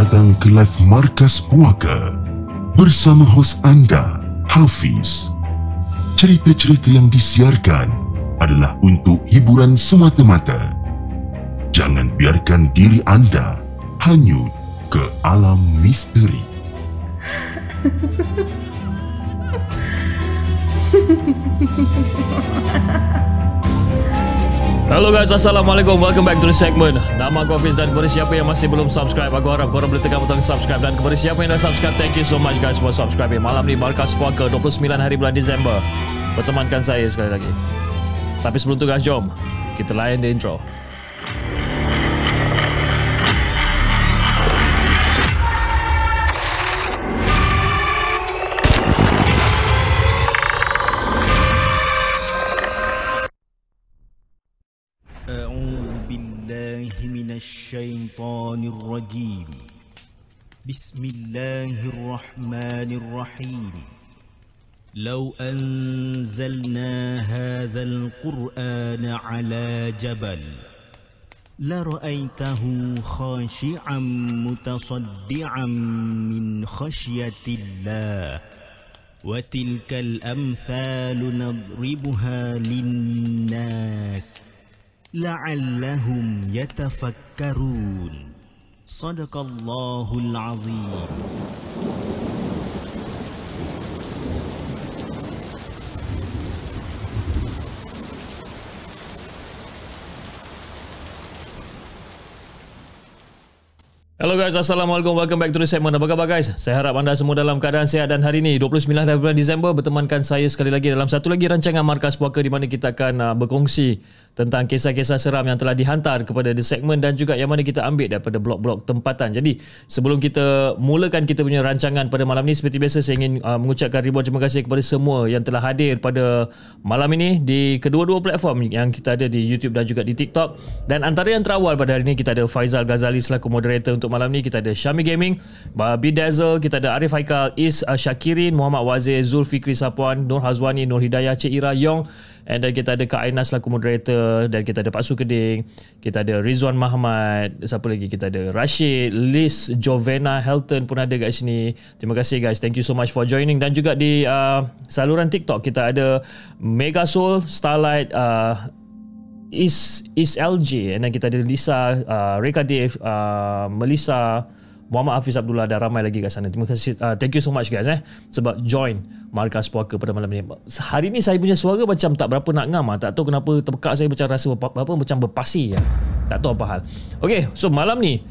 datang ke live Markas Puaka bersama hos anda, Hafiz. Cerita-cerita yang disiarkan adalah untuk hiburan semata-mata. Jangan biarkan diri anda hanyut ke alam misteri. Hello guys, Assalamualaikum. Welcome back to the segment. Nama aku Hafiz dan kepada siapa yang masih belum subscribe, aku harap korang boleh tekan butang subscribe. Dan kepada siapa yang dah subscribe, thank you so much guys for subscribing. Malam ni Markas Puaka 29 hari bulan Disember bertemankan saya sekali lagi. Tapi sebelum tu guys, jom kita layan the intro. الشيطان الرجيم بسم الله الرحمن الرحيم لو أنزلنا هذا القرآن على جبل لرأيته خاشعا متصدعا من خشية الله وتلك الأمثال نضربها للناس لعلهم يتفكرون صدق الله العظيم. Hello guys, Assalamualaikum. Welcome back to the segment. Apa khabar guys? Saya harap anda semua dalam keadaan sihat dan hari ini 29 bulan Disember bertemankan saya sekali lagi dalam satu lagi rancangan Markas Puaka di mana kita akan berkongsi tentang kisah-kisah seram yang telah dihantar kepada The Segment dan juga yang mana kita ambil daripada blog-blog tempatan. Jadi, sebelum kita mulakan kita punya rancangan pada malam ini, seperti biasa saya ingin mengucapkan ribuan terima kasih kepada semua yang telah hadir pada malam ini di kedua-dua platform yang kita ada di YouTube dan juga di TikTok. Dan antara yang terawal pada hari ini, kita ada Faizal Ghazali selaku moderator untuk malam ini. Kita ada Syami Gaming, Bidazzle, kita ada Arif Haikal, Is Syakirin, Muhammad Wazir, Zulfikri Sapuan, Nur Hazwani, Nur Hidayah, Cik Ira Yong. Dan kita ada Kak Aina selaku moderator, dan kita ada Pak Su Keding, kita ada Rizwan Muhammad, siapa lagi, kita ada Rashid, Liz, Jovena, Helton pun ada kat sini. Terima kasih guys, thank you so much for joining. Dan juga di saluran TikTok kita ada Mega Soul, Starlight, Is LJ, dan kita ada Lisa, Reka Dave, Melissa, Muhammad Hafiz Abdullah dan ramai lagi kat sana. Terima kasih, thank you so much guys sebab join Markas Puaka pada malam ni. Hari ni saya punya suara macam tak berapa nak ngam, tak tahu kenapa tebekak saya macam rasa macam berpasir . Tak tahu apa hal. Okay, so malam ni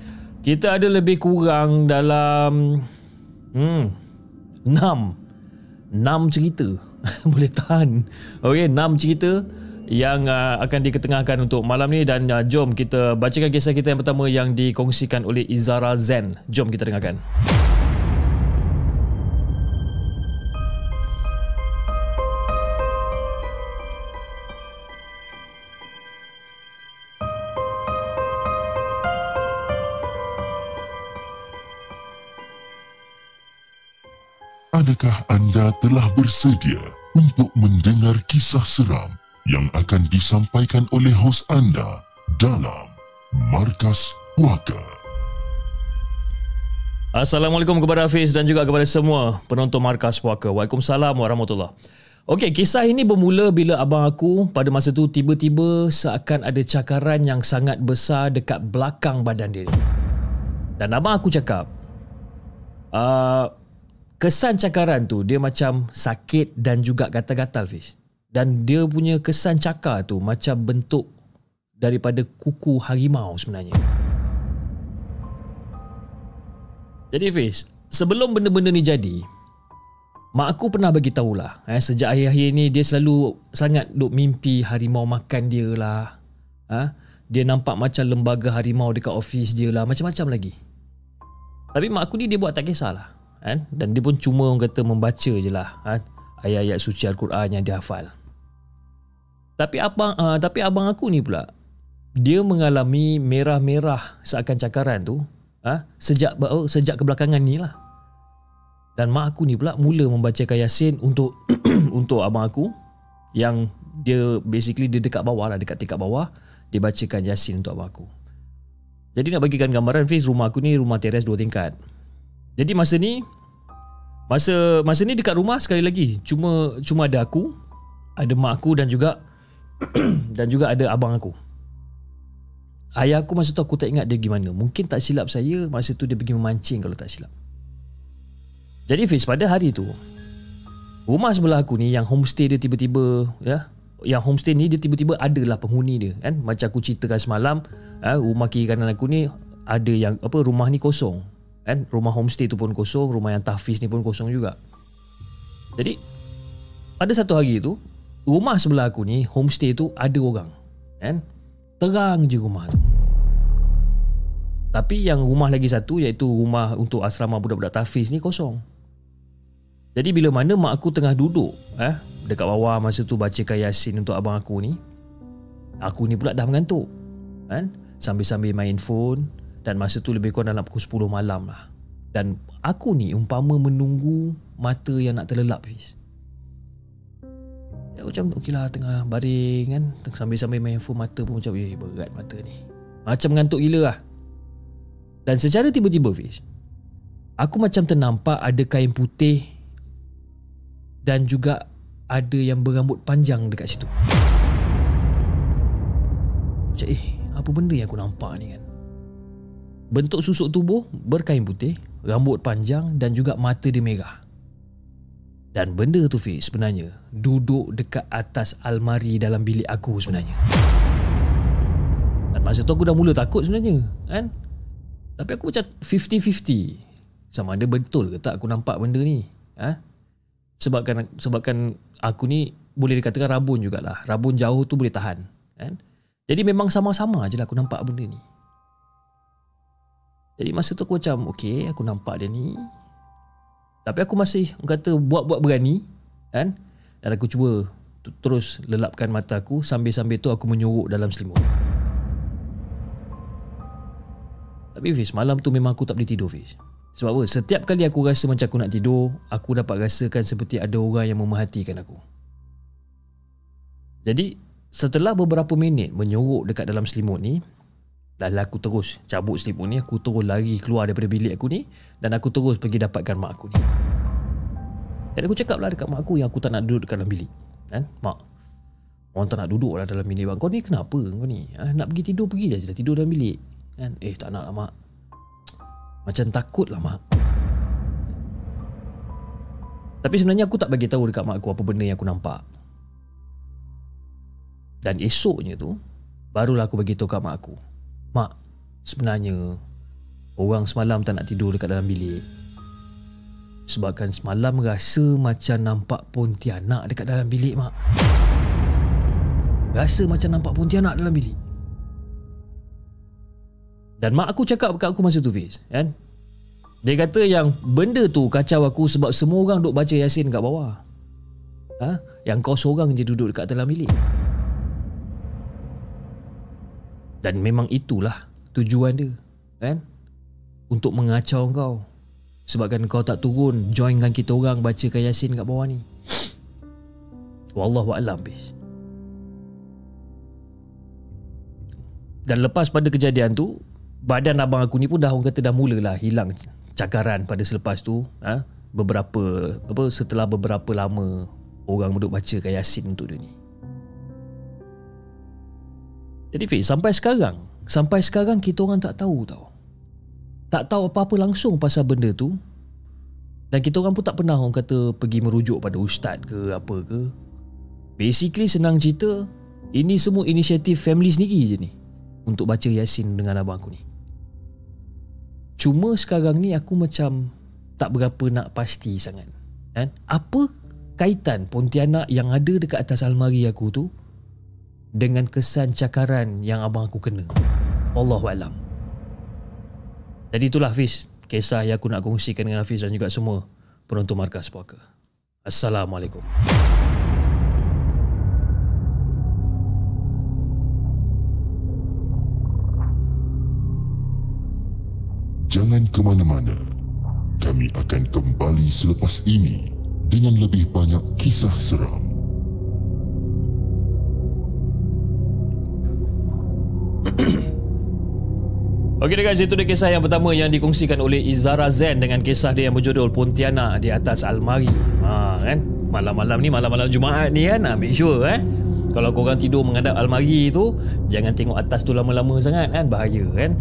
kita ada lebih kurang dalam 6 cerita. Boleh tahan. Okay, 6 cerita yang akan diketengahkan untuk malam ni. Dan jom kita bacakan kisah kita yang pertama yang dikongsikan oleh Izara Zen. Jom kita dengarkan. Adakah anda telah bersedia untuk mendengar kisah seram yang akan disampaikan oleh hos anda dalam Markas Puaka? Assalamualaikum kepada Hafiz dan juga kepada semua penonton Markas Puaka. Waalaikumsalam warahmatullahi. Okey, kisah ini bermula bila abang aku pada masa tu tiba-tiba seakan ada cakaran yang sangat besar dekat belakang badan dia. Dan abang aku cakap, kesan cakaran tu dia macam sakit dan juga gatal-gatal, Fish. Dan dia punya kesan cakar tu macam bentuk daripada kuku harimau sebenarnya. Jadi Fiz, sebelum benda-benda ni jadi, mak aku pernah bagi tahulah, sejak akhir-akhir ni dia selalu sangat duk mimpi harimau makan dia lah. Dia nampak macam lembaga harimau dekat office dia lah, macam-macam lagi. Tapi mak aku ni dia buat tak kisahlah. Dan dia pun cuma orang kata membaca je lah ayat-ayat suci Al-Quran yang dia hafal. Tapi abang aku ni pula, dia mengalami merah-merah seakan cakaran tu sejak kebelakangan ni lah. Dan mak aku ni pula mula membacakan Yasin untuk untuk abang aku, yang dia basically dia dekat bawah lah, dekat tingkat bawah, dia bacakan Yasin untuk abang aku. Jadi nak bagikan gambaran Fiz, rumah aku ni rumah teres 2 tingkat. Jadi masa ni dekat rumah sekali lagi cuma ada aku, ada mak aku dan juga ada abang aku. Ayah aku masa tu aku tak ingat dia pergi mana. Mungkin tak silap saya masa tu dia pergi memancing kalau tak silap. Jadi Fiz, pada hari tu rumah sebelah aku ni yang homestay dia tiba-tiba yang homestay ni dia tiba-tiba adalah penghuni dia kan. Macam aku ceritakan semalam, rumah kiri kanan aku ni ada yang rumah ni kosong kan. Rumah homestay tu pun kosong, rumah yang tahfiz ni pun kosong juga. Jadi pada satu hari tu rumah sebelah aku ni homestay tu ada orang kan. Terang je rumah tu. Tapi yang rumah lagi satu iaitu rumah untuk asrama budak-budak tahfiz ni kosong. Jadi bila mana mak aku tengah duduk dekat bawah masa tu bacakan Yasin untuk abang aku ni pula dah mengantuk kan, sambil-sambil main phone. Dan masa tu lebih kurang dalam pukul 10 malam lah. Dan aku ni umpama menunggu mata yang nak terlelap Fiz. Macam okey lah, tengah baring kan, sambil-sambil main phone, mata pun macam berat mata ni, macam mengantuk gila lah. Dan secara tiba-tiba Fiz, aku macam ternampak ada kain putih dan juga ada yang berambut panjang dekat situ. Macam apa benda yang aku nampak ni kan. Bentuk susuk tubuh berkain putih, rambut panjang dan juga mata dia merah. Dan benda tu Fiz sebenarnya duduk dekat atas almari dalam bilik aku sebenarnya. Dan masa tu aku dah mula takut sebenarnya kan. Tapi aku macam 50-50 sama ada betul ke tak aku nampak benda ni. Sebabkan aku ni boleh dikatakan rabun jugalah. Rabun jauh tu boleh tahan kan. Jadi memang sama-sama je lah aku nampak benda ni. Jadi masa tu aku macam okey, aku nampak dia ni. Tapi aku masih kata buat-buat berani kan. Dan aku cuba terus lelapkan mata aku, sambil-sambil tu aku menyorok dalam selimut. Tapi Fiz, malam tu memang aku tak boleh tidur Fiz. Sebab apa? Setiap kali aku rasa macam aku nak tidur, aku dapat rasakan seperti ada orang yang memerhatikan aku. Jadi setelah beberapa minit menyorok dekat dalam selimut ni, dan aku terus cabut selimut ni, aku terus lari keluar daripada bilik aku ni, dan aku terus pergi dapatkan mak aku ni. Dan aku cakap lah dekat mak aku yang aku tak nak duduk dekat dalam bilik kan. Mak, orang tak nak duduk lah dalam bilik bang. Kau ni kenapa kau ni? Nak pergi tidur, pergi je dah tidur dalam bilik kan. Tak nak lah mak, macam takut lah mak. Tapi sebenarnya aku tak bagi tahu dekat mak aku apa benda yang aku nampak. Dan esoknya tu barulah aku bagi tahu kat mak aku, mak, sebenarnya orang semalam tak nak tidur dekat dalam bilik sebabkan semalam rasa macam nampak pontianak dekat dalam bilik mak. Rasa macam nampak pontianak dalam bilik. Dan mak aku cakap kat aku masa tu Fiz kan, dia kata yang benda tu kacau aku sebab semua orang duk baca Yasin kat bawah. Yang kau seorang je duduk dekat dalam bilik. Dan memang itulah tujuan dia kan, untuk mengacau kau. Sebabkan kau tak turun joinkan kita orang bacakan Yasin kat bawah ni. Wallahu a'lam bis. Dan lepas pada kejadian tu, badan abang aku ni pun dah orang kata dah mulalah hilang cakaran pada selepas tu. Setelah beberapa lama orang duduk bacakan Yasin untuk dia ni. Jadi Fiz, sampai sekarang kita orang tak tahu tau. Tak tahu apa-apa langsung pasal benda tu. Dan kita orang pun tak pernah orang kata pergi merujuk pada ustaz ke apa ke. Basically senang cerita, ini semua inisiatif family sendiri je ni untuk baca Yasin dengan abang aku ni. Cuma sekarang ni aku macam tak berapa nak pasti sangat kan? Apa kaitan pontianak yang ada dekat atas almari aku tu dengan kesan cakaran yang abang aku kena. Wallahualam. Jadi itulah Hafiz, kisah yang aku nak kongsikan dengan Hafiz dan juga semua penonton Markas Puaka. Assalamualaikum. Jangan ke mana-mana. Kami akan kembali selepas ini dengan lebih banyak kisah seram. Okey guys, itu dia kisah yang pertama yang dikongsikan oleh Izara Zen dengan kisah dia yang berjudul Pontianak di atas almari. Kan? Malam-malam ni, malam-malam Jumaat ni kan, make sure kalau korang tidur menghadap almari tu, jangan tengok atas tu lama-lama sangat kan, bahaya kan.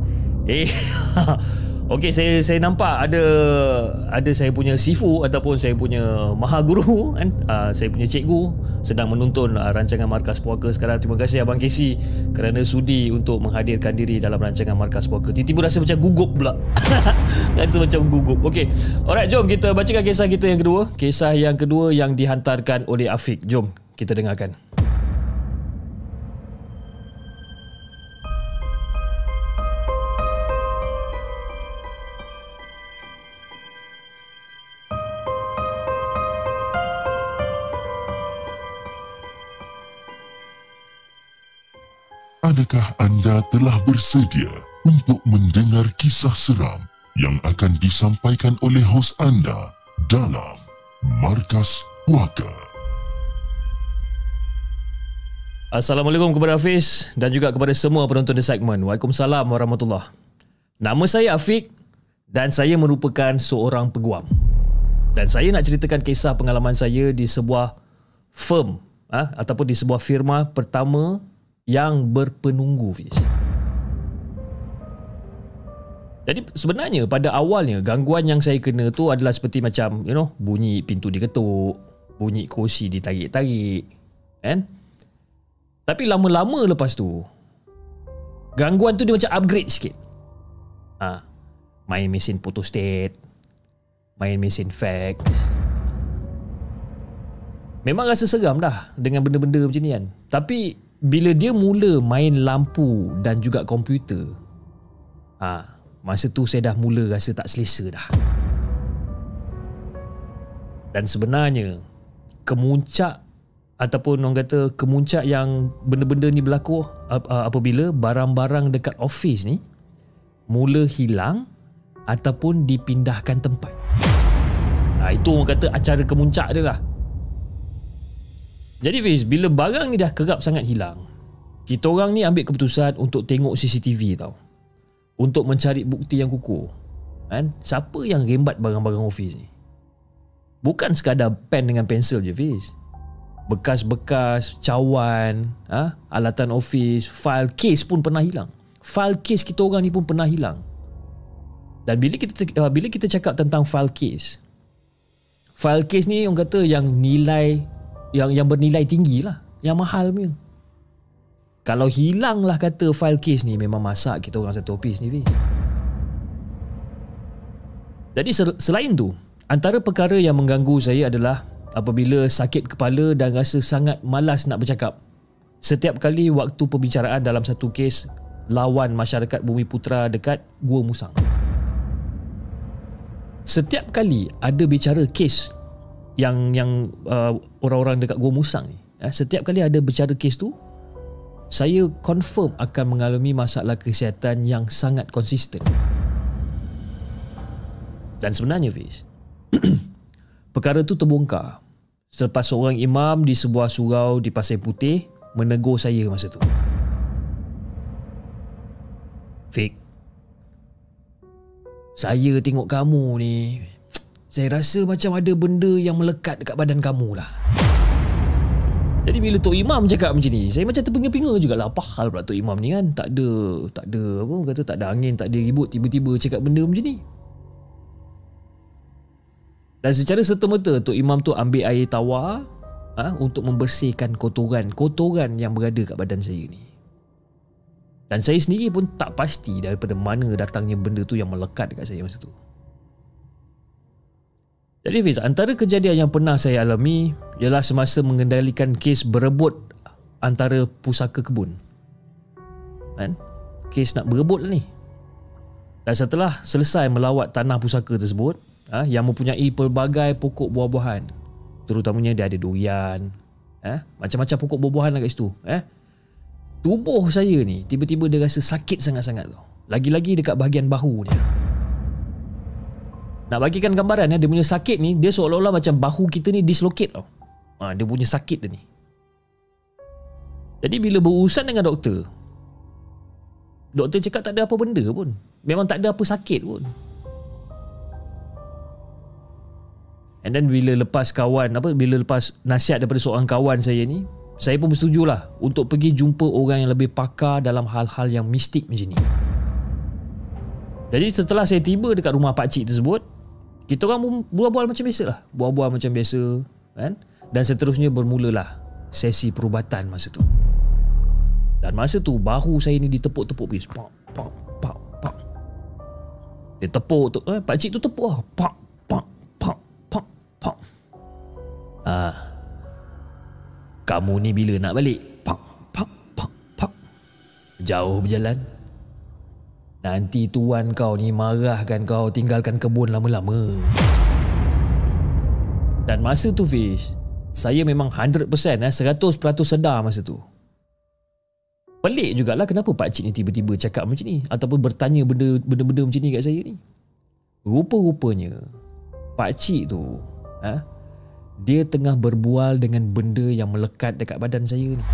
Okey, saya nampak ada saya punya sifu ataupun saya punya maha guru kan, saya punya cikgu sedang menonton rancangan Markas Puaka sekarang. Terima kasih Abang Casey kerana sudi untuk menghadirkan diri dalam rancangan Markas Puaka. Tiba-tiba rasa macam gugup pula. Rasa macam gugup. Okey. Alright, jom kita bacakan kisah kita yang kedua. Kisah yang kedua yang dihantarkan oleh Afiq. Jom kita dengarkan. Adakah anda telah bersedia untuk mendengar kisah seram yang akan disampaikan oleh hos anda dalam Markas Puaka? Assalamualaikum kepada Hafiz dan juga kepada semua penonton di segmen. Waalaikumsalam warahmatullahi. Nama saya Afiq dan saya merupakan seorang peguam. Dan saya nak ceritakan kisah pengalaman saya di sebuah firm ataupun di sebuah firma pertama yang berpenunggu, Fiz. Jadi sebenarnya pada awalnya gangguan yang saya kena tu adalah seperti macam bunyi pintu diketuk, bunyi kerusi ditarik-tarik, kan? Tapi lama-lama lepas tu gangguan tu dia macam upgrade sikit. Main mesin photostat, main mesin fax. Memang rasa seram dah dengan benda-benda macam ni kan. Tapi bila dia mula main lampu dan juga komputer, masa tu saya dah mula rasa tak selesa dah. Dan sebenarnya kemuncak ataupun orang kata kemuncak yang benda-benda ni berlaku apabila barang-barang dekat office ni mula hilang ataupun dipindahkan tempat. Itu orang kata acara kemuncak dia lah. Jadi Fiz, bila barang ni dah kerap sangat hilang, kita orang ni ambil keputusan untuk tengok CCTV tau, untuk mencari bukti yang kukuh kan? Siapa yang rembat barang-barang office ni? Bukan sekadar pen dengan pensel je Fiz. Bekas-bekas cawan, alatan office, file case pun pernah hilang. File case kita orang ni pun pernah hilang. Dan bila kita cakap tentang file case ni orang kata yang nilai yang bernilai tinggi lah, yang mahal punya. Kalau hilang lah kata file case ni, memang masak kita orang satu office ni Fiz. Jadi selain tu, antara perkara yang mengganggu saya adalah apabila sakit kepala dan rasa sangat malas nak bercakap. Setiap kali waktu perbicaraan dalam satu kes lawan masyarakat Bumiputera dekat Gua Musang. Setiap kali ada bicara kes yang orang-orang dekat Gua Musang ni, setiap kali ada bicara kes tu, saya confirm akan mengalami masalah kesihatan yang sangat konsisten. Dan sebenarnya Fiz, perkara tu terbongkar selepas seorang imam di sebuah surau di Pasir Putih menegur saya masa tu. Fik, saya tengok kamu ni, saya rasa macam ada benda yang melekat dekat badan kamu lah. Jadi bila Tok Imam cakap macam ni, saya macam terpinga-pinga jugalah. Apa hal pula Tok Imam ni kan? Tak ada apa kata, tak ada angin, tak ada ribut, tiba-tiba cakap benda macam ni. Dan secara serta-merta Tok Imam tu ambil air tawar untuk membersihkan kotoran yang berada kat badan saya ni. Dan saya sendiri pun tak pasti daripada mana datangnya benda tu yang melekat dekat saya masa tu. Jadi Fiz, antara kejadian yang pernah saya alami ialah semasa mengendalikan kes berebut antara pusaka kebun. Kan? Kes nak berebut lah ni. Dan setelah selesai melawat tanah pusaka tersebut, yang mempunyai pelbagai pokok buah-buahan, terutamanya dia ada durian, macam-macam pokok buah-buahan lah kat situ. Tubuh saya ni tiba-tiba dia rasa sakit sangat-sangat tu. Lagi-lagi dekat bahagian bahu dia. Nak bagikan gambaran, dia punya sakit ni, dia seolah-olah macam bahu kita ni dislocate tau. Dia punya sakit dia ni. Jadi bila berurusan dengan doktor cakap tak ada apa benda pun. memang tak ada apa sakit pun. And then bila lepas nasihat daripada seorang kawan saya ni, saya pun bersetujulah untuk pergi jumpa orang yang lebih pakar dalam hal-hal yang mistik macam ni. Jadi setelah saya tiba dekat rumah pakcik tersebut, kita orang bual-bual macam biasa lah. Bual-bual macam biasa kan? Dan seterusnya bermulalah sesi perubatan masa tu. Dan masa tu bahu saya ni ditepuk-tepuk bis. Pak, pak, pak, pak. Dia tepuk tu, pakcik tu tepuk lah. Pak, pak, pak, pak, pak. Kamu ni bila nak balik? Pak, pak, pak, pak. Jauh berjalan. Nanti tuan kau ni marahkan kau tinggalkan kebun lama-lama. Dan masa tu Fish, saya memang 100%, 100% sedar masa tu. Pelik jugalah kenapa pakcik ni tiba-tiba cakap macam ni ataupun bertanya benda-benda macam ni kat saya ni. Rupa-rupanya pakcik tu dia tengah berbual dengan benda yang melekat dekat badan saya ni.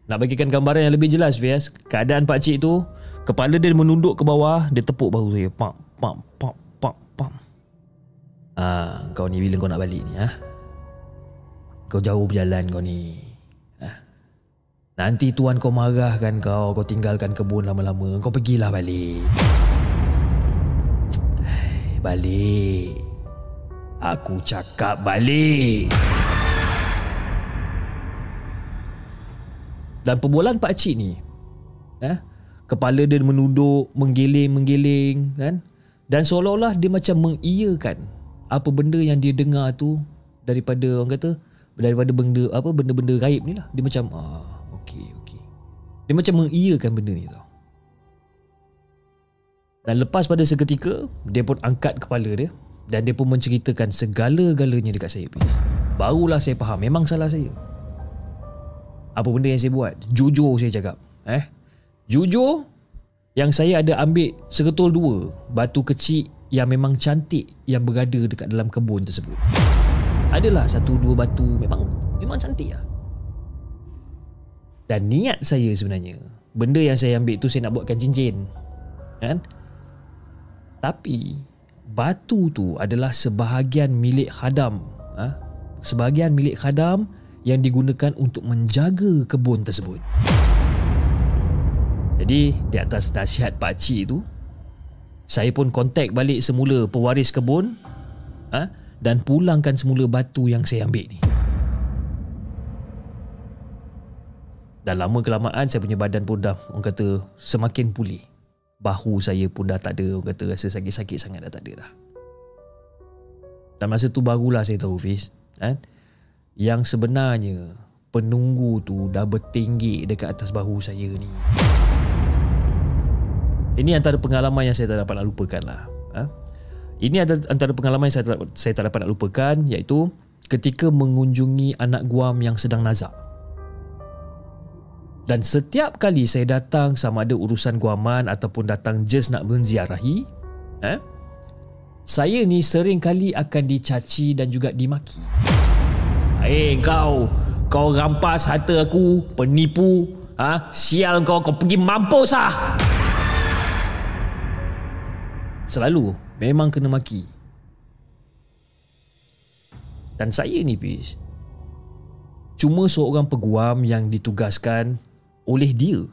Nak bagikan gambaran yang lebih jelas, Fias, keadaan pakcik tu, kepala dia menunduk ke bawah, dia tepuk bahu saya. Pak, pak, pak, pak, pak. Kau ni bila kau nak balik ni? Kau jauh berjalan kau ni. Nanti tuan kau marahkan kau tinggalkan kebun lama-lama. Kau pergilah balik. Balik. Aku cakap balik. Dan perbualan pakcik ni, kepala dia menunduk, menggeling-menggeling kan? Dan seolah-olah dia macam mengiyakan apa benda yang dia dengar tu daripada orang kata daripada benda-benda gaib ni lah. Dia macam okey. Dia macam mengiyakan benda ni tau. Dan lepas pada seketika, dia pun angkat kepala dia dan dia pun menceritakan segala-galanya dekat saya. Barulah saya faham memang salah saya. Apa benda yang saya buat? Jujur saya cakap. Jujur yang saya ada ambil seketul 2 batu kecil yang memang cantik yang berada dekat dalam kebun tersebut. Adalah 1-2 batu memang cantik lah. Dan niat saya sebenarnya, benda yang saya ambil tu saya nak buatkan cincin. Kan? Tapi batu tu adalah sebahagian milik khadam. Sebahagian milik khadam yang digunakan untuk menjaga kebun tersebut. Jadi di atas nasihat pakcik tu, saya pun kontak balik semula pewaris kebun dan pulangkan semula batu yang saya ambil ni. Dan lama kelamaan saya punya badan pun dah orang kata semakin pulih. Bahu saya pun dah tak ada orang kata rasa sakit-sakit sangat, dah tak ada dah. Dan masa tu barulah saya tahu Fiz, yang sebenarnya penunggu tu dah bertinggi dekat atas bahu saya ni. Ini antara pengalaman yang saya tak dapat nak lupakan lah. Ini antara pengalaman yang saya tak dapat nak lupakan, iaitu ketika mengunjungi anak guam yang sedang nazak. Dan setiap kali saya datang, sama ada urusan guaman ataupun datang just nak menziarahi, saya ni sering kali akan dicaci dan juga dimaki. Kau rampas harta aku, penipu, sial kau pergi mampus lah. Selalu memang kena maki. Dan saya ni Fiz, cuma seorang peguam yang ditugaskan oleh dia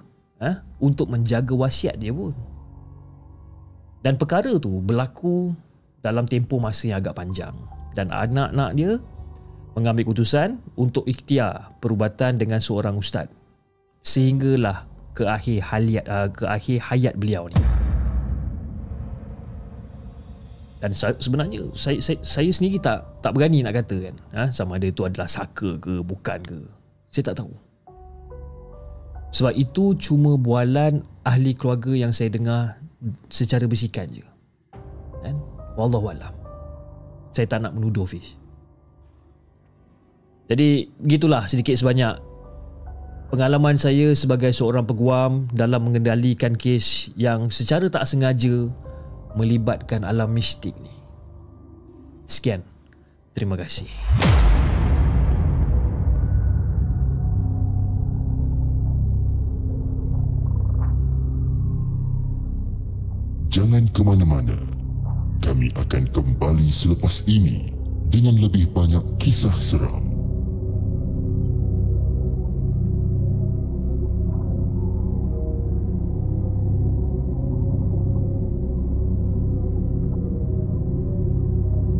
untuk menjaga wasiat dia pun. Dan perkara tu berlaku dalam tempoh masa yang agak panjang. Dan anak-anak dia mengambil keputusan untuk ikhtiar perubatan dengan seorang ustaz sehinggalah ke akhir hayat beliau ni. Dan sebenarnya saya sendiri tak berani nak kata kan, sama ada itu adalah saka ke bukan ke. Saya tak tahu. Sebab itu cuma bualan ahli keluarga yang saya dengar secara bisikan je. Wallahualam. Saya tak nak menuduh Fiz. Jadi begitulah sedikit sebanyak pengalaman saya sebagai seorang peguam dalam mengendalikan kes yang secara tak sengaja melibatkan alam mistik ni. Sekian. Terima kasih. Jangan ke mana-mana. Kami akan kembali selepas ini dengan lebih banyak kisah seram.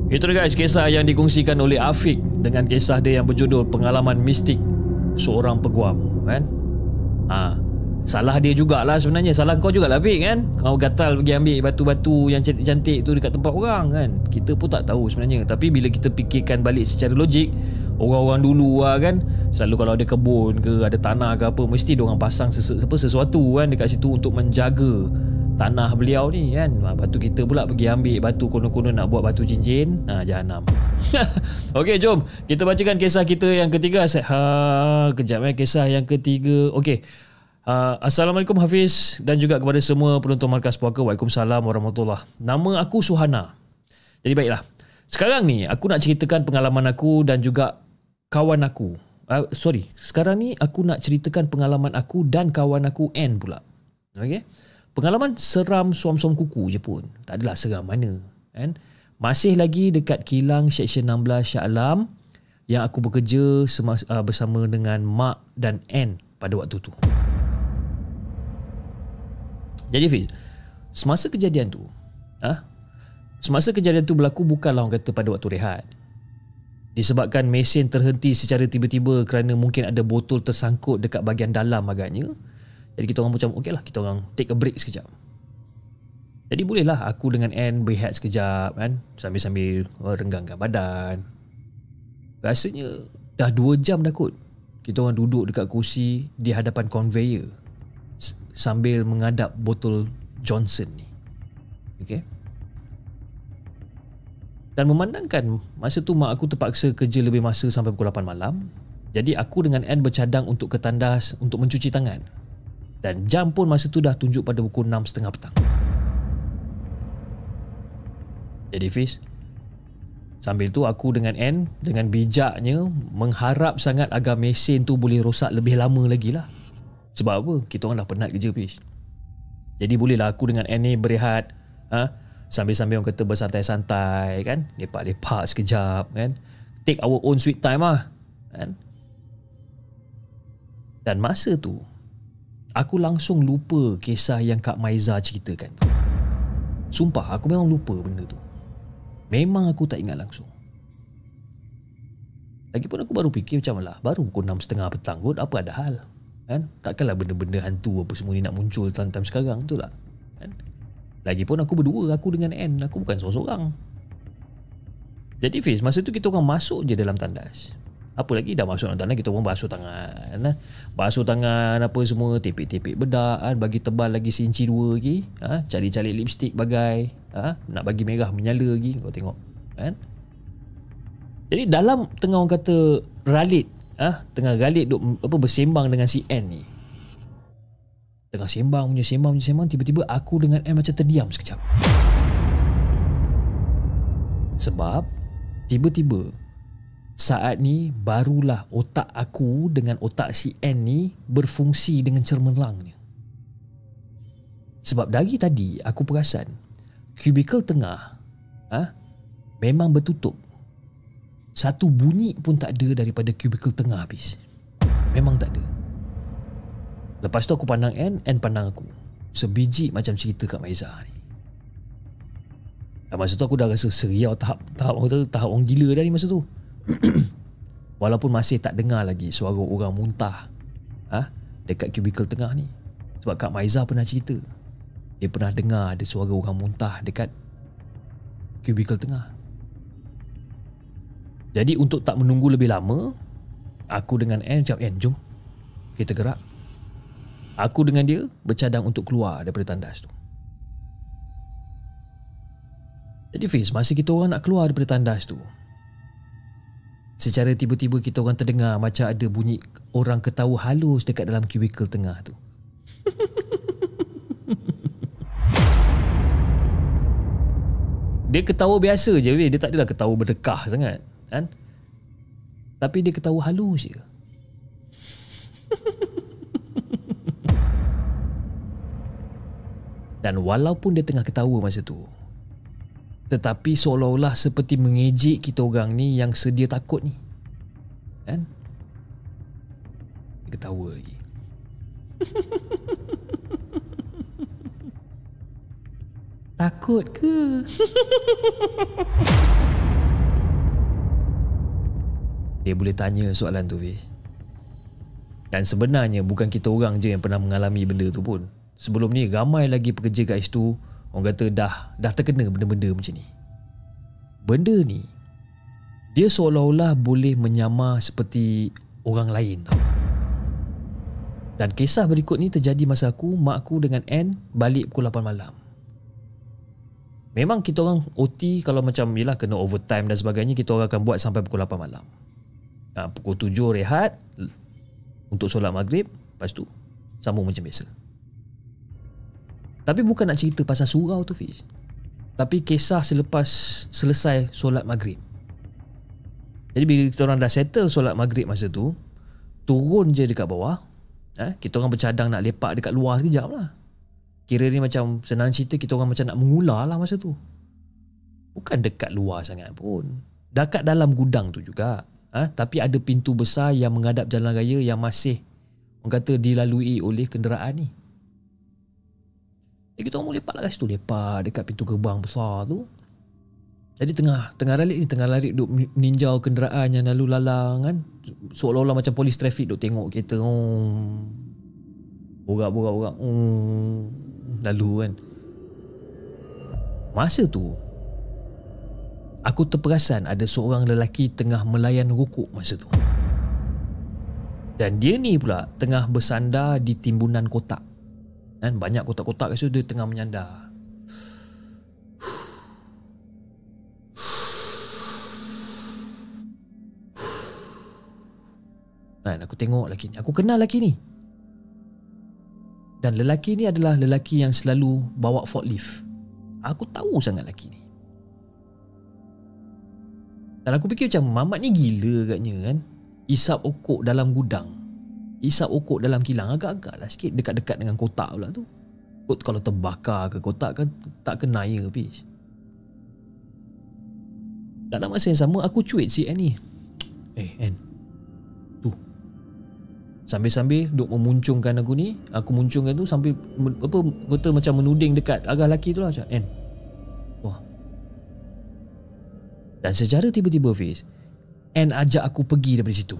Itu dia guys, kisah yang dikongsikan oleh Afiq dengan kisah dia yang berjudul Pengalaman Mistik Seorang Peguam, kan? Salah dia jugalah sebenarnya. Salah kau jugalah Afiq, kan? Kau gatal pergi ambil batu-batu yang cantik-cantik tu dekat tempat orang, kan? Kita pun tak tahu sebenarnya. Tapi bila kita fikirkan balik secara logik, orang-orang dulu kan, selalu kalau ada kebun ke, ada tanah ke apa, mesti diorang pasang sesuatu kan dekat situ untuk menjaga tanah beliau ni, kan. Lepas tu kita pula pergi ambil batu konon-konon nak buat batu cincin. Jahanam. Okey, jom kita bacakan kisah kita yang ketiga. Kejap kisah yang ketiga. Okey. Assalamualaikum Hafiz dan juga kepada semua penonton Markas Puaka. Waalaikumsalam warahmatullahi. Nama aku Suhana. Jadi baiklah, sekarang ni aku nak ceritakan pengalaman aku dan juga kawan aku. Sekarang ni aku nak ceritakan pengalaman aku dan kawan aku N pula. Okey. Pengalaman seram suam-suam kuku je pun. Tak adalah seram mana, kan? Masih lagi dekat kilang Seksyen 16 Shah Alam yang aku bekerja bersama dengan Mak dan N pada waktu tu. Jadi Fiz, semasa kejadian tu berlaku bukanlah orang kata pada waktu rehat. Disebabkan mesin terhenti secara tiba-tiba kerana mungkin ada botol tersangkut dekat bahagian dalam agaknya. Jadi kita orang macam okey lah, kita orang take a break sekejap. Jadi bolehlah aku dengan N berehat sekejap, kan, sambil-sambil renggangkan badan. Rasanya dah 2 jam dah kot kita orang duduk dekat kursi di hadapan conveyor sambil mengadap botol Johnson ni. Okey. Dan memandangkan masa tu mak aku terpaksa kerja lebih masa sampai pukul 8 malam. Jadi aku dengan N bercadang untuk ke tandas untuk mencuci tangan. Dan jam pun masa tu dah tunjuk pada pukul 6.30 petang. Jadi Fiz, sambil tu aku dengan N dengan bijaknya mengharap sangat agar mesin tu boleh rosak lebih lama lagi lah. Sebab apa? Kita orang dah penat kerja Fiz. Jadi bolehlah aku dengan N ni berehat, sambil-sambil orang kata bersantai-santai, kan, lepak-lepak sekejap, kan, take our own sweet time lah, kan. Dan masa tu aku langsung lupa kisah yang Kak Maiza ceritakan. Sumpah aku memang lupa benda tu. Memang aku tak ingat langsung. Lagipun aku baru fikir macam lah, baru pukul 6.30 petang kot, apa ada hal, kan? Takkanlah benda-benda hantu apa semua ni nak muncul time-time sekarang, betul tak, kan? Lagipun aku berdua, aku dengan N, aku bukan seorang-seorang. Jadi Fiz, masa tu kita orang masuk je dalam tandas. Apa lagi dah masuk dalam tandas, kita orang basuh tangan, basuh tangan apa semua, tepik-tepik bedak, bagi tebal lagi seinci 2 lagi, cari-cari lipstick bagai, nak bagi merah menyala lagi, kau tengok, kan? Jadi dalam tengah orang kata ralit, tengah ralit duk bersembang dengan si N ni. Tengah sembang, tiba-tiba aku dengan N macam terdiam sekejap. Sebab tiba-tiba saat ni barulah otak aku dengan otak si N ni berfungsi dengan cermelangnya. Sebab dari tadi aku perasan kubikel tengah memang bertutup. Satu bunyi pun tak ada daripada kubikel tengah habis. Memang tak ada. Lepas tu aku pandang N pandang aku. Sebiji macam cerita Kak Maiza ni. Dan masa tu aku dah rasa seriau tahap orang gila dah ni masa tu. Walaupun masih tak dengar lagi suara orang muntah dekat kubikel tengah ni. Sebab Kak Maiza pernah cerita dia pernah dengar ada suara orang muntah dekat kubikel tengah. Jadi untuk tak menunggu lebih lama, aku dengan N cakap, N jom kita gerak. Aku dengan dia bercadang untuk keluar daripada tandas tu. Jadi Fiz, masa kita orang nak keluar daripada tandas tu, secara tiba-tiba kita orang terdengar macam ada bunyi orang ketawa halus dekat dalam kubikel tengah tu. Dia ketawa biasa je, dia tak adalah ketawa berdekah sangat, kan? Tapi dia ketawa halus je. Dan walaupun dia tengah ketawa masa tu, tetapi seolah-olah seperti mengejek kita orang ni yang sedia takut ni. Kan? Dia ketawa lagi. Takut ke? Dia boleh tanya soalan tu, Fiz. Dan sebenarnya bukan kita orang je yang pernah mengalami benda tu pun. Sebelum ni ramai lagi pekerja kat situ, orang kata dah terkena benda-benda macam ni. Benda ni dia seolah-olah boleh menyamar seperti orang lain tau. Dan kisah berikut ni terjadi masa mak aku dengan Ann balik pukul 8 malam. Memang kita orang OT kalau macam yelah kena overtime dan sebagainya, kita orang akan buat sampai pukul 8 malam. Pukul 7 rehat untuk solat maghrib, lepas tu sambung macam biasa. Tapi bukan nak cerita pasal surau tu, Fiz. Tapi kisah selepas selesai solat maghrib. Jadi bila kita orang dah settle solat maghrib masa tu, turun je dekat bawah, kita orang bercadang nak lepak dekat luar sekejap lah. Kira ni macam senang cerita kita orang macam nak mengular lah masa tu. Bukan dekat luar sangat pun, dekat dalam gudang tu juga. Tapi ada pintu besar yang menghadap jalan raya yang masih orang kata dilalui oleh kenderaan ni. Kita orang lepak lah kat situ, lepak dekat pintu gerbang besar tu. Jadi tengah larik duk meninjau kenderaan yang lalu lalang kan. Seolah-olah macam polis trafik duk tengok kereta. Borak-borak lalu kan. Masa tu aku terperasan ada seorang lelaki tengah melayan rokok masa tu. Dan dia ni pula tengah bersandar di timbunan kotak. Dan banyak kotak-kotak kat situ, dia tengah menyandar. Dan aku tengok lelaki ni. Aku kenal lelaki ni. Dan lelaki ni adalah lelaki yang selalu bawa forklift. Aku tahu sangat lelaki ni. Dan aku fikir macam Mamat ni gila agaknya kan. Isap okok dalam gudang, isap okok dalam kilang. Agak-agak lah sikit dekat-dekat dengan kotak pula tu. Kalau terbakar ke kotak kan tak kena ya habis. Dalam masa yang sama aku cuit si Ann ni. Ann, tu sambil-sambil duk memuncungkan aku ni. Aku muncungkan tu sambil kata macam menuding dekat arah lelaki tu lah. Macam Ann, wah. Dan secara tiba-tiba Fiz, Ann ajak aku pergi daripada situ.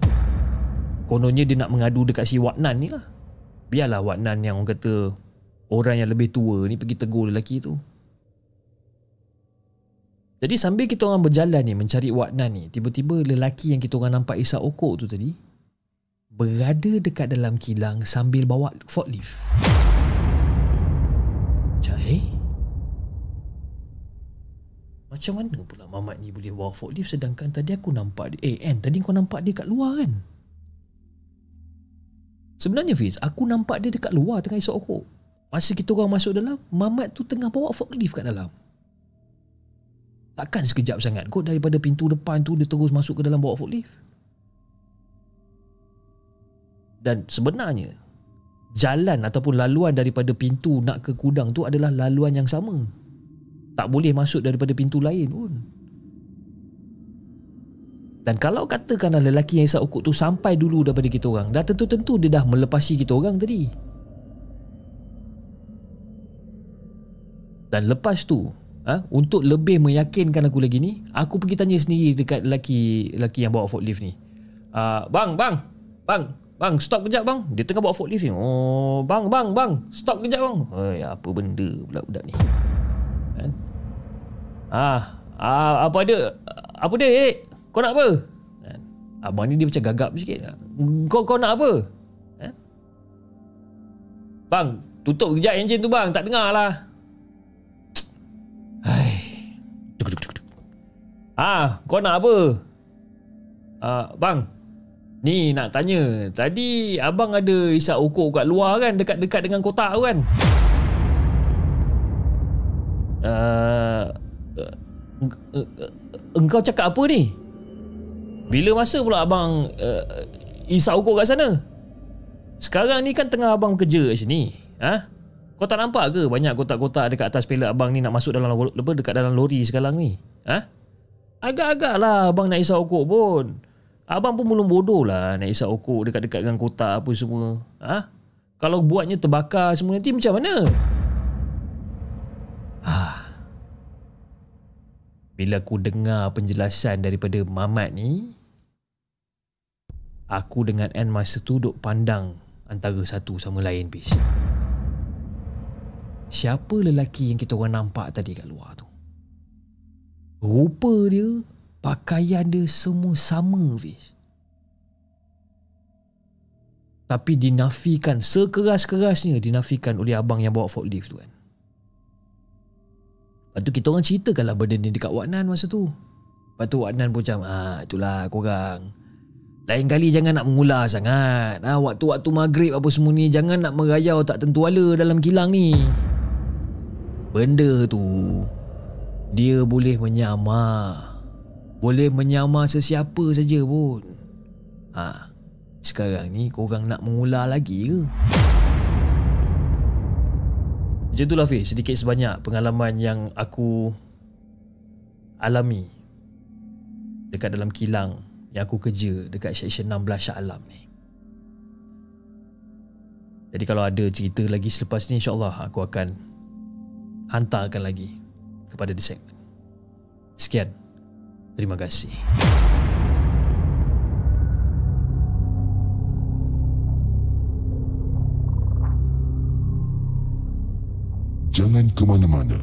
Kononnya dia nak mengadu dekat si Wadnan ni lah. Biarlah Wadnan yang orang kata orang yang lebih tua ni pergi tegur lelaki tu. Jadi sambil kita orang berjalan ni mencari Wadnan ni, tiba-tiba lelaki yang kita orang nampak isap okok tu tadi berada dekat dalam kilang sambil bawa forklift. Macam mana pula Mamat ni boleh bawa forklift sedangkan tadi aku nampak dia. Ann, tadi kau nampak dia kat luar kan? Sebenarnya Fiz, aku nampak dia dekat luar tengah isap okok. Masa kita orang masuk dalam, Mamat tu tengah bawa forklift kat dalam. Takkan sekejap sangat kot daripada pintu depan tu dia terus masuk ke dalam bawa forklift. Dan sebenarnya jalan ataupun laluan daripada pintu nak ke gudang tu adalah laluan yang sama. Tak boleh masuk daripada pintu lain pun. Dan kalau katakanlah lelaki yang isap okok tu sampai dulu daripada kita orang, dah tentu-tentu dia dah melepasi kita orang tadi. Dan lepas tu, untuk lebih meyakinkan aku lagi ni, aku pergi tanya sendiri dekat lelaki yang bawa forklift ni. Bang, stop kejap bang. Dia tengah bawa forklift ni. Oh, bang, stop kejap bang. Apa benda pula budak ni? Kan? Apa dia? Kau nak apa? Kan? Abang ni dia macam gagap sikit. Kau nak apa? Bang, tutup kejap enjin tu bang. Tak dengar lah. Kau nak apa? Bang, ni nak tanya. Tadi abang ada isap okok kat luar kan, dekat-dekat dengan kotak tu kan? Engkau cakap apa ni? Bila masa pula abang isap okok kat sana? Sekarang ni kan tengah abang kerja kat sini. Kau tak nampak ke banyak kotak-kotak dekat atas pelek abang ni nak masuk dalam dekat dalam lori sekarang ni? Agak-agak lah abang nak isap okok pun. Abang pun belum bodoh lah nak isap okok dekat-dekat dengan kotak apa semua. Kalau buatnya terbakar semua nanti macam mana? Bila aku dengar penjelasan daripada Mamat ni, aku dengan Ann masa tu duk pandang antara satu sama lain bis. Siapa lelaki yang kita orang nampak tadi kat luar tu? Rupa dia, pakaian dia semua sama bis. Tapi dinafikan, sekeras-kerasnya dinafikan oleh abang yang bawa forklift tu kan. Lepas tu kita orang ceritakanlah benda ni dekat Wak Nan masa tu. Lepas tu Wak Nan pun macam, itulah korang. Lain kali jangan nak mengular sangat. Waktu-waktu maghrib apa semua ni, jangan nak merayau tak tentu ala dalam kilang ni. Benda tu dia boleh menyamar. Boleh menyamar sesiapa saja pun. Sekarang ni korang nak mengular lagi ke? Macam itulah Fiz, sedikit sebanyak pengalaman yang aku alami dekat dalam kilang yang aku kerja dekat Seksyen 16 Shah Alam ni. Jadi kalau ada cerita lagi selepas ni, insyaAllah aku akan hantarkan lagi kepada The Segment. Sekian. Terima kasih. Jangan ke mana-mana.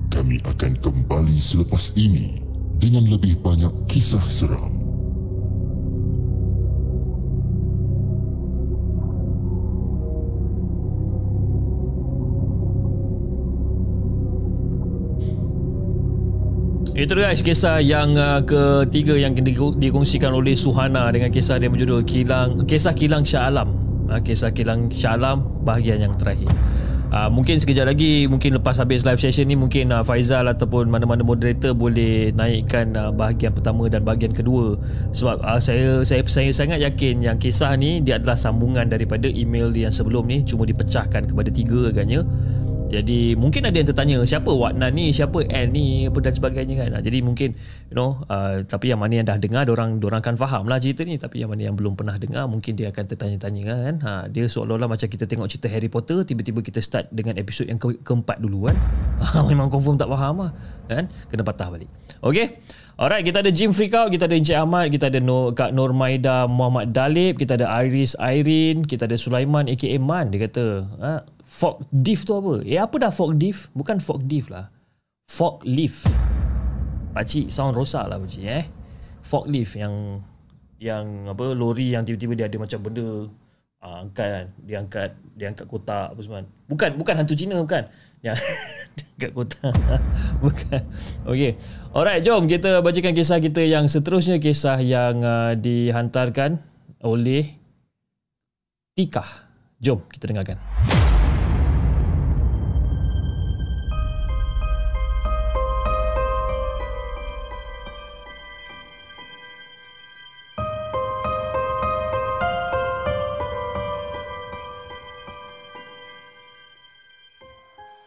Kami akan kembali selepas ini dengan lebih banyak kisah seram. Itu guys, kisah yang ketiga yang dikongsikan oleh Suhana dengan kisah dia berjudul Kisah Kilang Shah Alam. Kisah Kilang Shah Alam bahagian yang terakhir. Mungkin sekejap lagi, mungkin lepas habis live session ni, mungkin Faizal ataupun mana-mana moderator boleh naikkan bahagian pertama dan bahagian kedua. Sebab saya sangat yakin yang kisah ni dia adalah sambungan daripada email yang sebelum ni, cuma dipecahkan kepada 3 agaknya. Jadi mungkin ada yang tertanya, siapa Wak Nan ni, siapa Ann ni, apa dan sebagainya kan. Jadi mungkin tapi yang mana yang dah dengar, dorang akan faham lah cerita ni. Tapi yang mana yang belum pernah dengar, mungkin dia akan tertanya-tanya kan. Dia seolah-olah macam kita tengok cerita Harry Potter, tiba-tiba kita start dengan episod yang keempat dulu kan. Memang confirm tak faham lah kan, kena patah balik. Okay, alright, kita ada Jim Freakout, kita ada Encik Ahmad, kita ada Kak Nur Maida Muhammad Dalib, kita ada Iris Irene, kita ada Sulaiman aka Man. Dia kata forklift tu apa? Apa dah forklift? Bukan forklift lah, forklift. Pakcik sound rosak lah pakcik Forklift yang apa, lori yang tiba-tiba dia ada macam benda angkat kan, dia angkat kotak apa semua. Bukan hantu Cina, bukan yang angkat kotak. Bukan. Okay, alright, jom kita bacakan kisah kita yang seterusnya. Kisah yang dihantarkan oleh Tika. Jom kita dengarkan.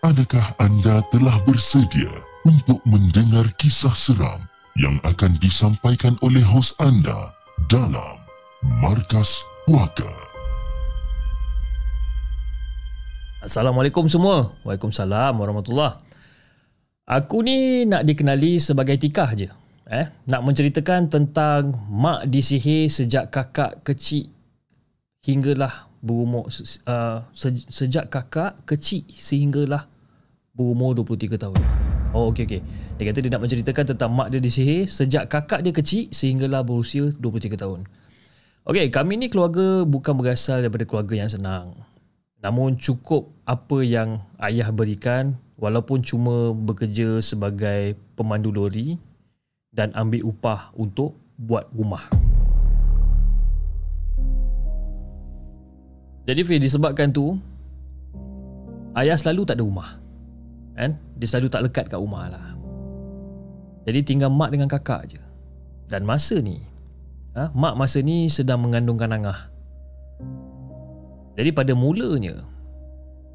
Adakah anda telah bersedia untuk mendengar kisah seram yang akan disampaikan oleh hos anda dalam Markas Puaka? Assalamualaikum semua. Waalaikumsalam warahmatullahi. Aku ni nak dikenali sebagai Tika je. Nak menceritakan tentang mak disihir sejak kakak kecil hinggalah berumur sejak kakak kecil sehinggalah berumur 23 tahun. Okey. Dia kata dia nak menceritakan tentang mak dia disihir sejak kakak dia kecil sehinggalah berusia 23 tahun. Okey, kami ni keluarga bukan berasal daripada keluarga yang senang. Namun cukup apa yang ayah berikan, walaupun cuma bekerja sebagai pemandu lori dan ambil upah untuk buat rumah. Jadi disebabkan tu, ayah selalu tak ada rumah. Dia selalu tak lekat kat rumah lah. Jadi tinggal mak dengan kakak je. Dan masa ni mak masa ni sedang mengandungkan Angah. Jadi pada mulanya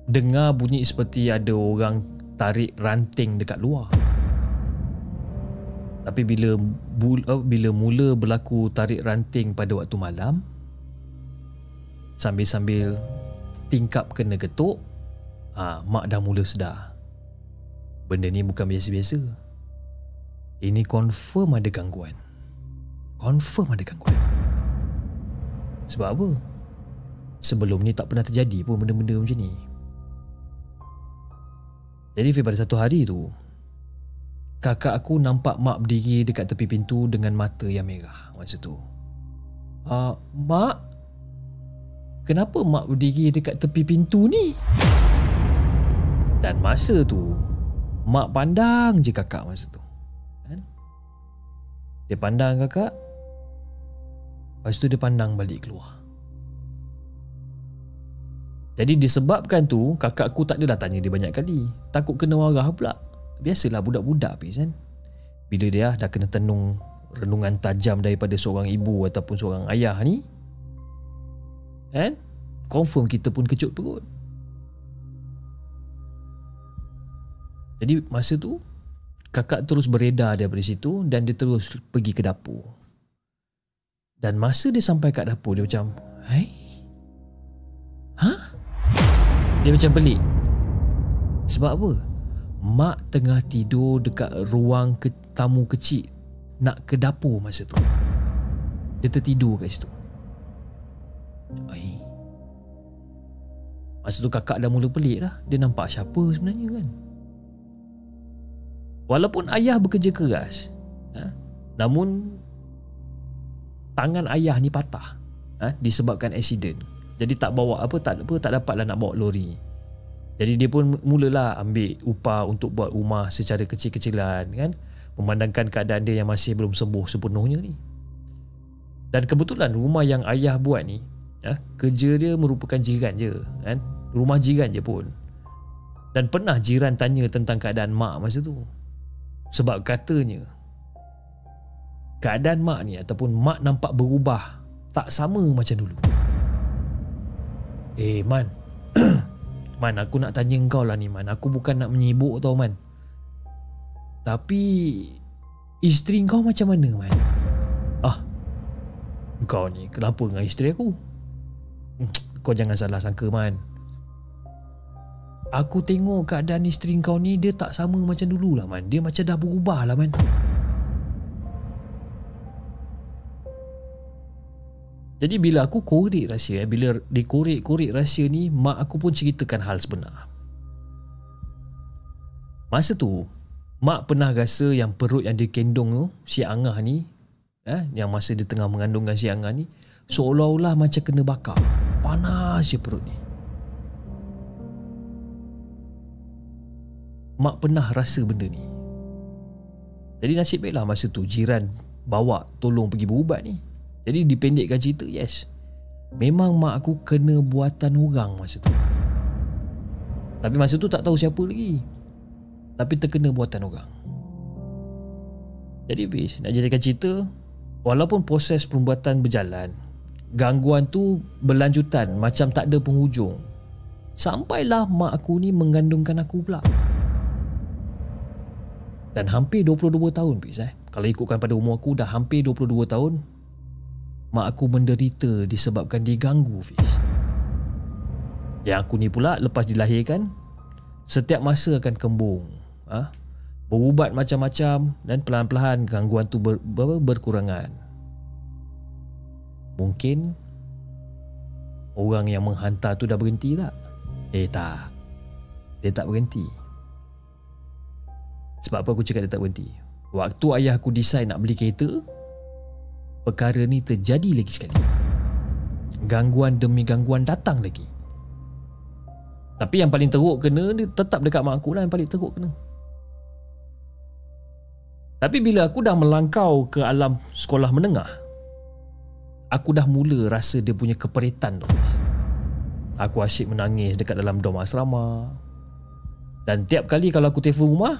dengar bunyi seperti ada orang tarik ranting dekat luar. Tapi bila mula berlaku tarik ranting pada waktu malam, sambil-sambil tingkap kena ketuk, mak dah mula sedar. Benda ni bukan biasa-biasa. Ini confirm ada gangguan. Sebab apa? Sebelum ni tak pernah terjadi pun benda-benda macam ni. Jadi pada satu hari tu, kakak aku nampak mak berdiri dekat tepi pintu dengan mata yang merah masa tu. Mak? Kenapa mak berdiri dekat tepi pintu ni? Dan masa tu, mak pandang je kakak masa tu. Kan? Dia pandang kakak, lepas tu dia pandang balik keluar. Jadi disebabkan tu, kakak aku tak adalah tanya dia banyak kali. Takut kena marah pula. Biasalah budak-budak kan. Bila dia dah kena tenung renungan tajam daripada seorang ibu ataupun seorang ayah ni, kan? Confirm kita pun kecut perut. Jadi masa tu, kakak terus beredar daripada situ dan dia terus pergi ke dapur. Dan masa dia sampai kat dapur, dia macam, dia macam pelik. Sebab apa? Mak tengah tidur dekat ruang tamu kecil nak ke dapur masa tu. Dia tertidur kat situ. Masa tu kakak dah mula pelik dah. Dia nampak siapa sebenarnya kan. Walaupun ayah bekerja keras, namun tangan ayah ni patah disebabkan aksiden. Jadi tak dapatlah nak bawa lori. Jadi dia pun mulalah ambil upah untuk buat rumah secara kecil-kecilan kan, memandangkan keadaan dia yang masih belum sembuh sepenuhnya ni. Dan kebetulan rumah yang ayah buat ni, kerja dia merupakan jiran je kan, rumah jiran je pun. Dan pernah jiran tanya tentang keadaan mak masa tu. Sebab katanya keadaan mak ni ataupun mak nampak berubah, tak sama macam dulu. Man Man, aku nak tanya kau lah ni Man. Aku bukan nak menyibuk tau Man, tapi isteri kau macam mana Man? Kau ni kenapa dengan isteri aku? Kau jangan salah sangka Man. Aku tengok keadaan isteri kau ni, dia tak sama macam dulu lah Man. Dia macam dah berubah lah Man. Jadi bila aku korek rahsia, bila dikorek-korek rahsia ni, mak aku pun ceritakan hal sebenar. Masa tu, mak pernah rasa yang perut yang dia kendung tu, si Angah ni, yang masa dia tengah mengandungkan si Angah ni, seolah-olah macam kena bakar. Panas je perut ni. Mak pernah rasa benda ni. Jadi nasib baiklah masa tu jiran bawa tolong pergi berubat ni. Jadi dipendekkan cerita, yes, memang mak aku kena buatan orang masa tu. Tapi masa tu tak tahu siapa lagi, tapi terkena buatan orang. Jadi Fiz, nak jadikan cerita, walaupun proses perubatan berjalan, gangguan tu berlanjutan macam tak ada penghujung. Sampailah mak aku ni mengandungkan aku pula. Dan hampir 22 tahun Fiz, kalau ikutkan pada umur aku, dah hampir 22 tahun mak aku menderita disebabkan diganggu Fiz. Yang aku ni pula lepas dilahirkan, setiap masa akan kembung, berubat macam-macam, dan perlahan-lahan gangguan tu berkurangan. Mungkin orang yang menghantar tu dah berhenti tak? Tak, dia tak berhenti. Sebab apa aku cakap dia tak berhenti? Waktu ayah aku decide nak beli kereta, perkara ni terjadi lagi sekali. Gangguan demi gangguan datang lagi. Tapi yang paling teruk kena, dia tetap dekat mak aku lah yang paling teruk kena. Tapi bila aku dah melangkau ke alam sekolah menengah, aku dah mula rasa dia punya keperitan tu. Aku asyik menangis dekat dalam dom asrama. Dan tiap kali kalau aku telefon rumah,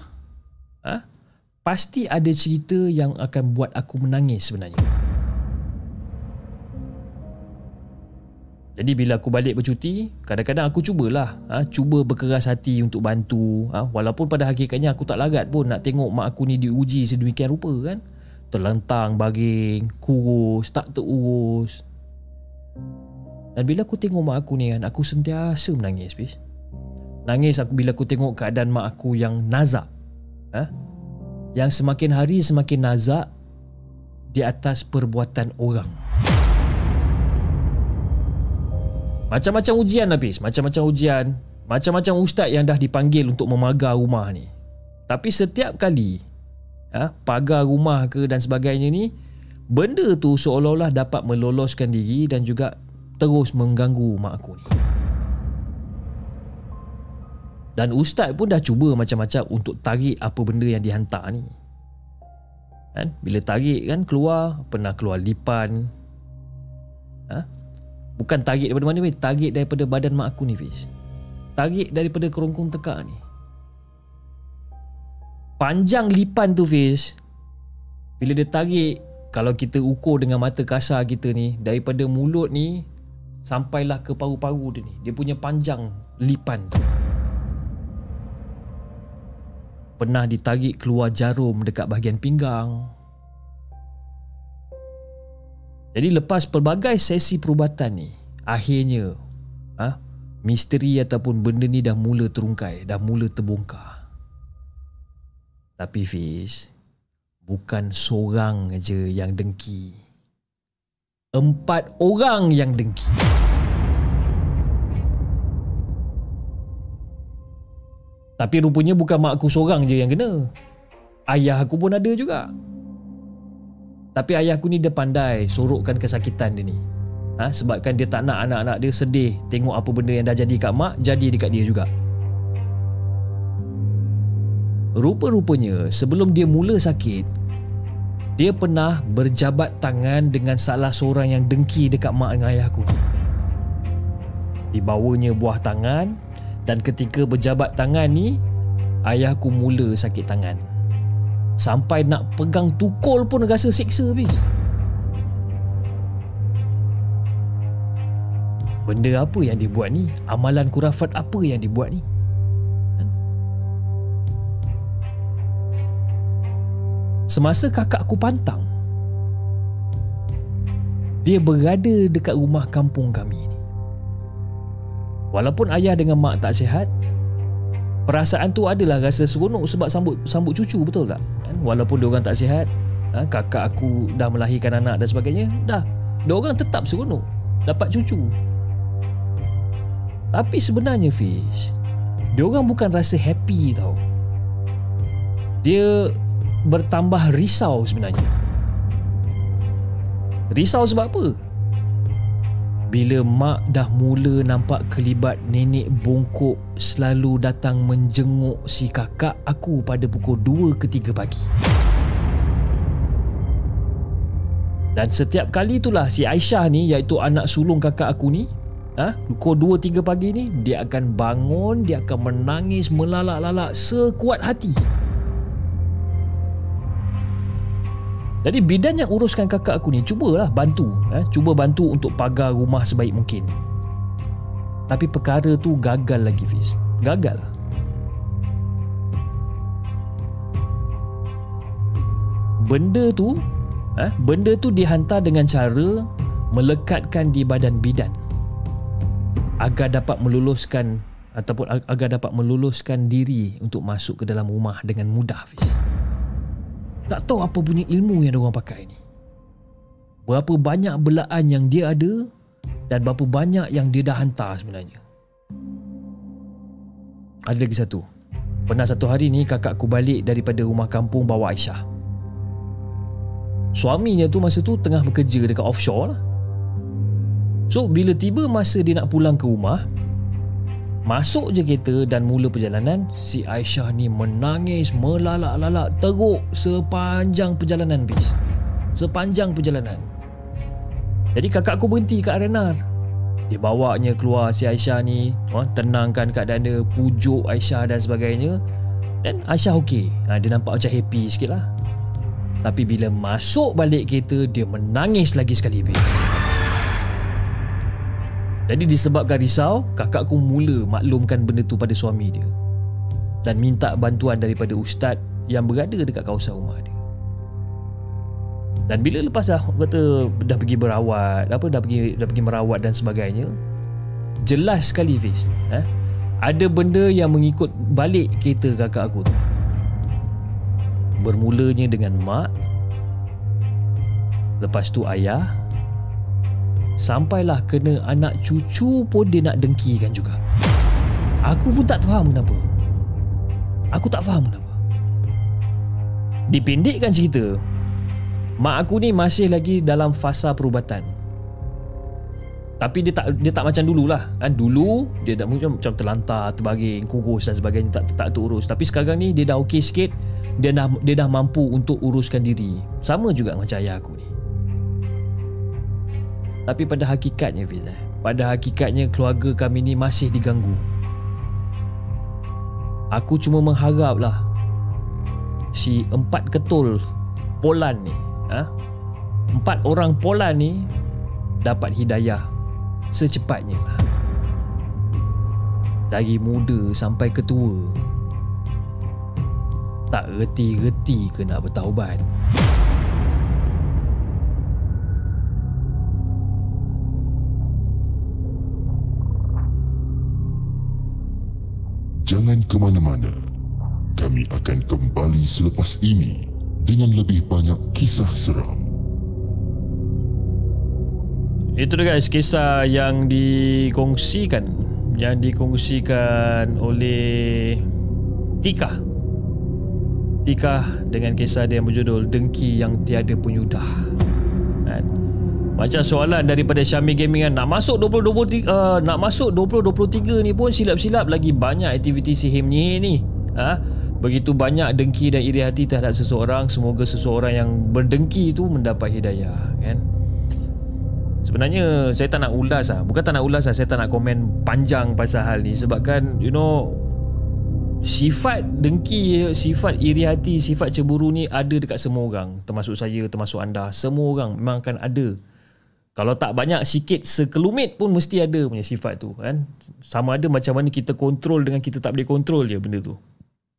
pasti ada cerita yang akan buat aku menangis sebenarnya. Jadi bila aku balik bercuti, kadang-kadang aku cubalah cuba berkeras hati untuk bantu, walaupun pada hakikatnya aku tak larat pun nak tengok mak aku ni diuji sedemikian rupa kan. Terlentang baring, kurus, tak terurus. Dan bila aku tengok mak aku ni kan, aku sentiasa menangis, bis. Nangis aku bila aku tengok keadaan mak aku yang nazak, yang semakin hari semakin nazak di atas perbuatan orang. Macam-macam ujian habis, macam-macam ujian, macam-macam ustaz yang dah dipanggil untuk memagar rumah ni. Tapi setiap kali pagar rumah ke dan sebagainya ni, benda tu seolah-olah dapat meloloskan diri dan juga terus mengganggu mak aku ni. Dan ustaz pun dah cuba macam-macam untuk tarik apa benda yang dihantar ni. Kan? Bila tarik kan keluar, pernah keluar lipan. Bukan tarik daripada mana, tarik daripada badan mak aku ni, Fiz. Tarik daripada kerongkong tekak ni. Panjang lipan tu, Fiz, bila dia tarik, kalau kita ukur dengan mata kasar kita ni, daripada mulut ni sampailah ke paru-paru dia ni, dia punya panjang lipan tu. Pernah ditarik keluar jarum dekat bahagian pinggang. Jadi lepas pelbagai sesi perubatan ni, akhirnya misteri ataupun benda ni dah mula terungkai, dah mula terbongkar. Tapi Fiz, bukan seorang je yang dengki. 4 orang yang dengki. Tapi rupanya bukan mak aku seorang je yang kena. Ayah aku pun ada juga. Tapi ayah aku ni dia pandai sorokkan kesakitan dia ni. Sebabkan dia tak nak anak-anak dia sedih tengok apa benda yang dah jadi kat mak jadi dekat dia juga. Rupa-rupanya sebelum dia mula sakit, dia pernah berjabat tangan dengan salah seorang yang dengki dekat mak dengan ayah aku. Dibawanya buah tangan, dan ketika berjabat tangan ni, ayah aku mula sakit tangan. Sampai nak pegang tukul pun rasa siksa habis. Benda apa yang dia buat ni? Amalan kurafat apa yang dia buat ni? Semasa kakak aku pantang, dia berada dekat rumah kampung kami ni. Walaupun ayah dengan mak tak sihat, perasaan tu adalah rasa seronok sebab sambut cucu, betul tak? Walaupun diorang tak sihat, kakak aku dah melahirkan anak dan sebagainya, diorang tetap seronok dapat cucu. Tapi sebenarnya Fiz, diorang bukan rasa happy tau. Dia bertambah risau sebenarnya. Risau sebab apa? Bila mak dah mula nampak kelibat nenek bongkok selalu datang menjenguk si kakak aku pada pukul 2 ke 3 pagi. Dan setiap kali itulah si Aisyah ni, iaitu anak sulung kakak aku ni, pukul 2-3 pagi ni, dia akan bangun, dia akan menangis melalak-lalak sekuat hati. Jadi bidan yang uruskan kakak aku ni cubalah bantu, cuba bantu untuk pagar rumah sebaik mungkin. Tapi perkara tu gagal lagi, Fiz. Gagal. Benda tu dihantar dengan cara melekatkan di badan bidan agar dapat meluluskan diri untuk masuk ke dalam rumah dengan mudah, Fiz. Tak tahu apa punya ilmu yang diorang pakai ni. Berapa banyak belaan yang dia ada dan berapa banyak yang dia dah hantar sebenarnya. Ada lagi satu. Pernah satu hari ni kakak aku balik daripada rumah kampung bawa Aisyah. Suaminya tu masa tu tengah bekerja dekat offshore lah. So bila tiba masa dia nak pulang ke rumah, masuk je kereta dan mula perjalanan, si Aisyah ni menangis melalak-lalak teruk sepanjang perjalanan, bis. Sepanjang perjalanan. Jadi kakak aku berhenti kat R&R. Dia bawanya keluar si Aisyah ni, tenangkan keadaan dia, pujuk Aisyah dan sebagainya. Dan Aisyah okey. Dia nampak macam happy sikit lah. Tapi bila masuk balik kereta, dia menangis lagi sekali, bis. Jadi disebabkan risau, kakakku mula maklumkan benda tu pada suami dia dan minta bantuan daripada ustaz yang berada dekat kawasan rumah dia. Dan bila lepas dah dah pergi berawat, dah pergi merawat dan sebagainya, jelas sekali Fiz, ada benda yang mengikut balik kereta kakak aku tu. Bermulanya dengan mak, lepas tu ayah, sampailah kena anak cucu pun dia nak dengkikan juga. Aku pun tak faham kenapa. Dipendekkan cerita, mak aku ni masih lagi dalam fasa perubatan. Tapi dia tak macam dululah kan. Dulu dia dah macam terlantar, terbaging, kurus dan sebagainya, tak terurus. Tapi sekarang ni dia dah okey sikit. Dia dah mampu untuk uruskan diri. Sama juga macam ayah aku ni. Tapi pada hakikatnya Fiz, pada hakikatnya keluarga kami ni masih diganggu. Aku cuma mengharaplah si 4 ketul Polan ni, 4 orang Polan ni dapat hidayah secepatnya lah. Dari muda sampai ke tua, tak reti-reti ke nak bertaubat. Jangan ke mana-mana. Kami akan kembali selepas ini dengan lebih banyak kisah seram. Itu dia guys, kisah yang dikongsikan oleh Tika dengan kisah dia yang berjudul Dengki Yang Tiada Penyudah. Macam soalan daripada Syamil Gaming kan, nak masuk 2023 ni pun silap-silap lagi banyak aktiviti sihir menyihir ni. Begitu banyak dengki dan iri hati terhadap seseorang. Semoga seseorang yang berdengki itu mendapat hidayah kan. Sebenarnya saya tak nak ulas saya tak nak komen panjang pasal hal ni, sebabkan sifat dengki, sifat iri hati, sifat cemburu ni ada dekat semua orang, termasuk saya, termasuk anda. Semua orang memang akan ada. Kalau tak banyak, sikit, sekelumit pun mesti ada punya sifat tu kan. Sama ada macam mana kita kontrol dengan kita tak boleh kontrol je benda tu.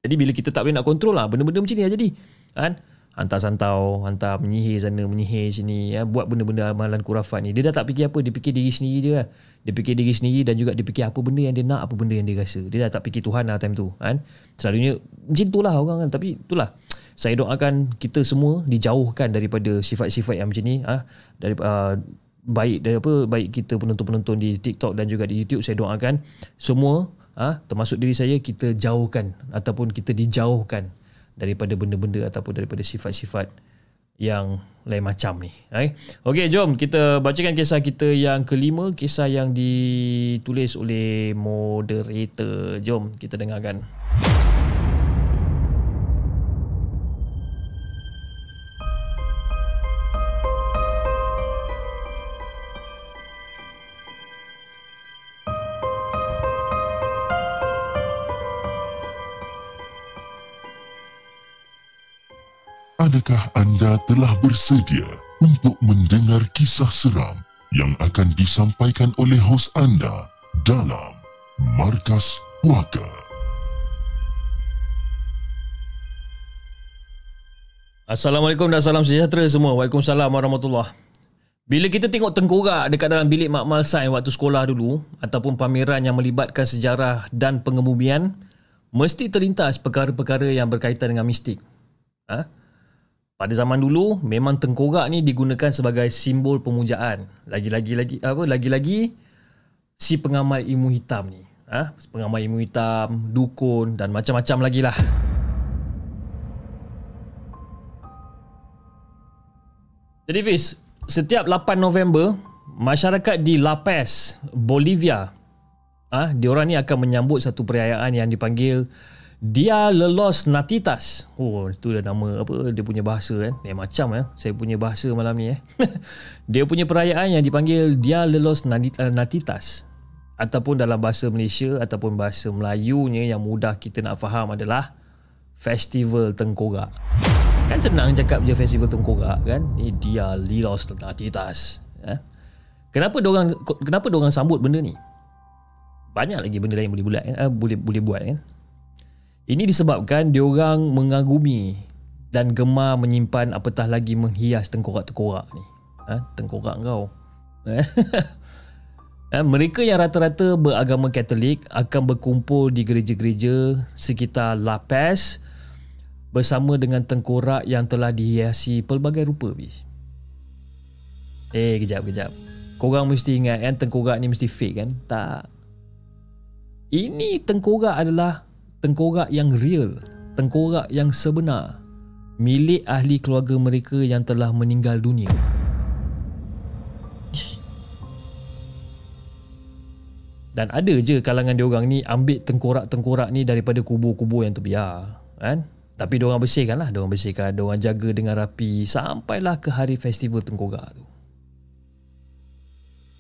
Jadi bila kita tak boleh nak kontrol lah, benda-benda macam ni lah jadi kan. Hantar santau, hantar menyihir sana, menyihir sini, buat benda-benda amalan kurafat ni. Dia dah tak fikir apa, dia fikir diri sendiri je lah. Dia fikir diri sendiri dan juga dia fikir apa benda yang dia nak, apa benda yang dia rasa. Dia dah tak fikir Tuhan lah time tu kan. Selalunya macam tu lah orang kan. Tapi itulah, saya doakan kita semua dijauhkan daripada sifat-sifat yang macam ni. Baik kita penonton-penonton di TikTok dan juga di YouTube, saya doakan semua termasuk diri saya, kita jauhkan ataupun kita dijauhkan daripada benda-benda ataupun daripada sifat-sifat yang lain macam ni. Okey, jom kita bacakan kisah kita yang kelima, kisah yang ditulis oleh moderator. Jom kita dengarkan. Adakah anda telah bersedia untuk mendengar kisah seram yang akan disampaikan oleh hos anda dalam Markas Puaka? Assalamualaikum dan salam sejahtera semua. Waalaikumsalam warahmatullahi. Bila kita tengok tengkorak dekat dalam bilik makmal sains waktu sekolah dulu, ataupun pameran yang melibatkan sejarah dan pengebumian, mesti terlintas perkara-perkara yang berkaitan dengan mistik. Pada zaman dulu, memang tengkorak ni digunakan sebagai simbol pemujaan. Lagi-lagi si pengamal ilmu hitam ni. Pengamal ilmu hitam, dukun dan macam-macam lagi lah. Jadi Fiz, setiap 8 November, masyarakat di La Paz, Bolivia, diorang ni akan menyambut satu perayaan yang dipanggil Dia Lelos Natitas. Oh, itu dah nama apa dia punya bahasa kan. Macam saya punya bahasa malam ni Dia punya perayaan yang dipanggil Dia Lelos Natitas, ataupun dalam bahasa Malaysia ataupun bahasa Melayunya yang mudah kita nak faham adalah Festival Tengkorak. Kan senang cakap je Festival Tengkorak kan. Ni Dia Lelos Natitas. Kenapa diorang sambut benda ni? Banyak lagi benda lain boleh buat kan. Ini disebabkan diorang mengagumi dan gemar menyimpan apatah lagi menghias tengkorak-tengkorak ni. Tengkorak kau. Mereka yang rata-rata beragama Katolik akan berkumpul di gereja-gereja sekitar La Paz bersama dengan tengkorak yang telah dihiasi pelbagai rupa. Kejap. Korang mesti ingat kan, tengkorak ni mesti fake kan? Tak. Ini tengkorak adalah tengkorak yang real, tengkorak yang sebenar, milik ahli keluarga mereka yang telah meninggal dunia. Dan ada je kalangan diorang ni ambil tengkorak-tengkorak ni daripada kubur-kubur yang terbiar kan? Tapi diorang bersihkan, diorang jaga dengan rapi sampailah ke hari festival tengkorak tu.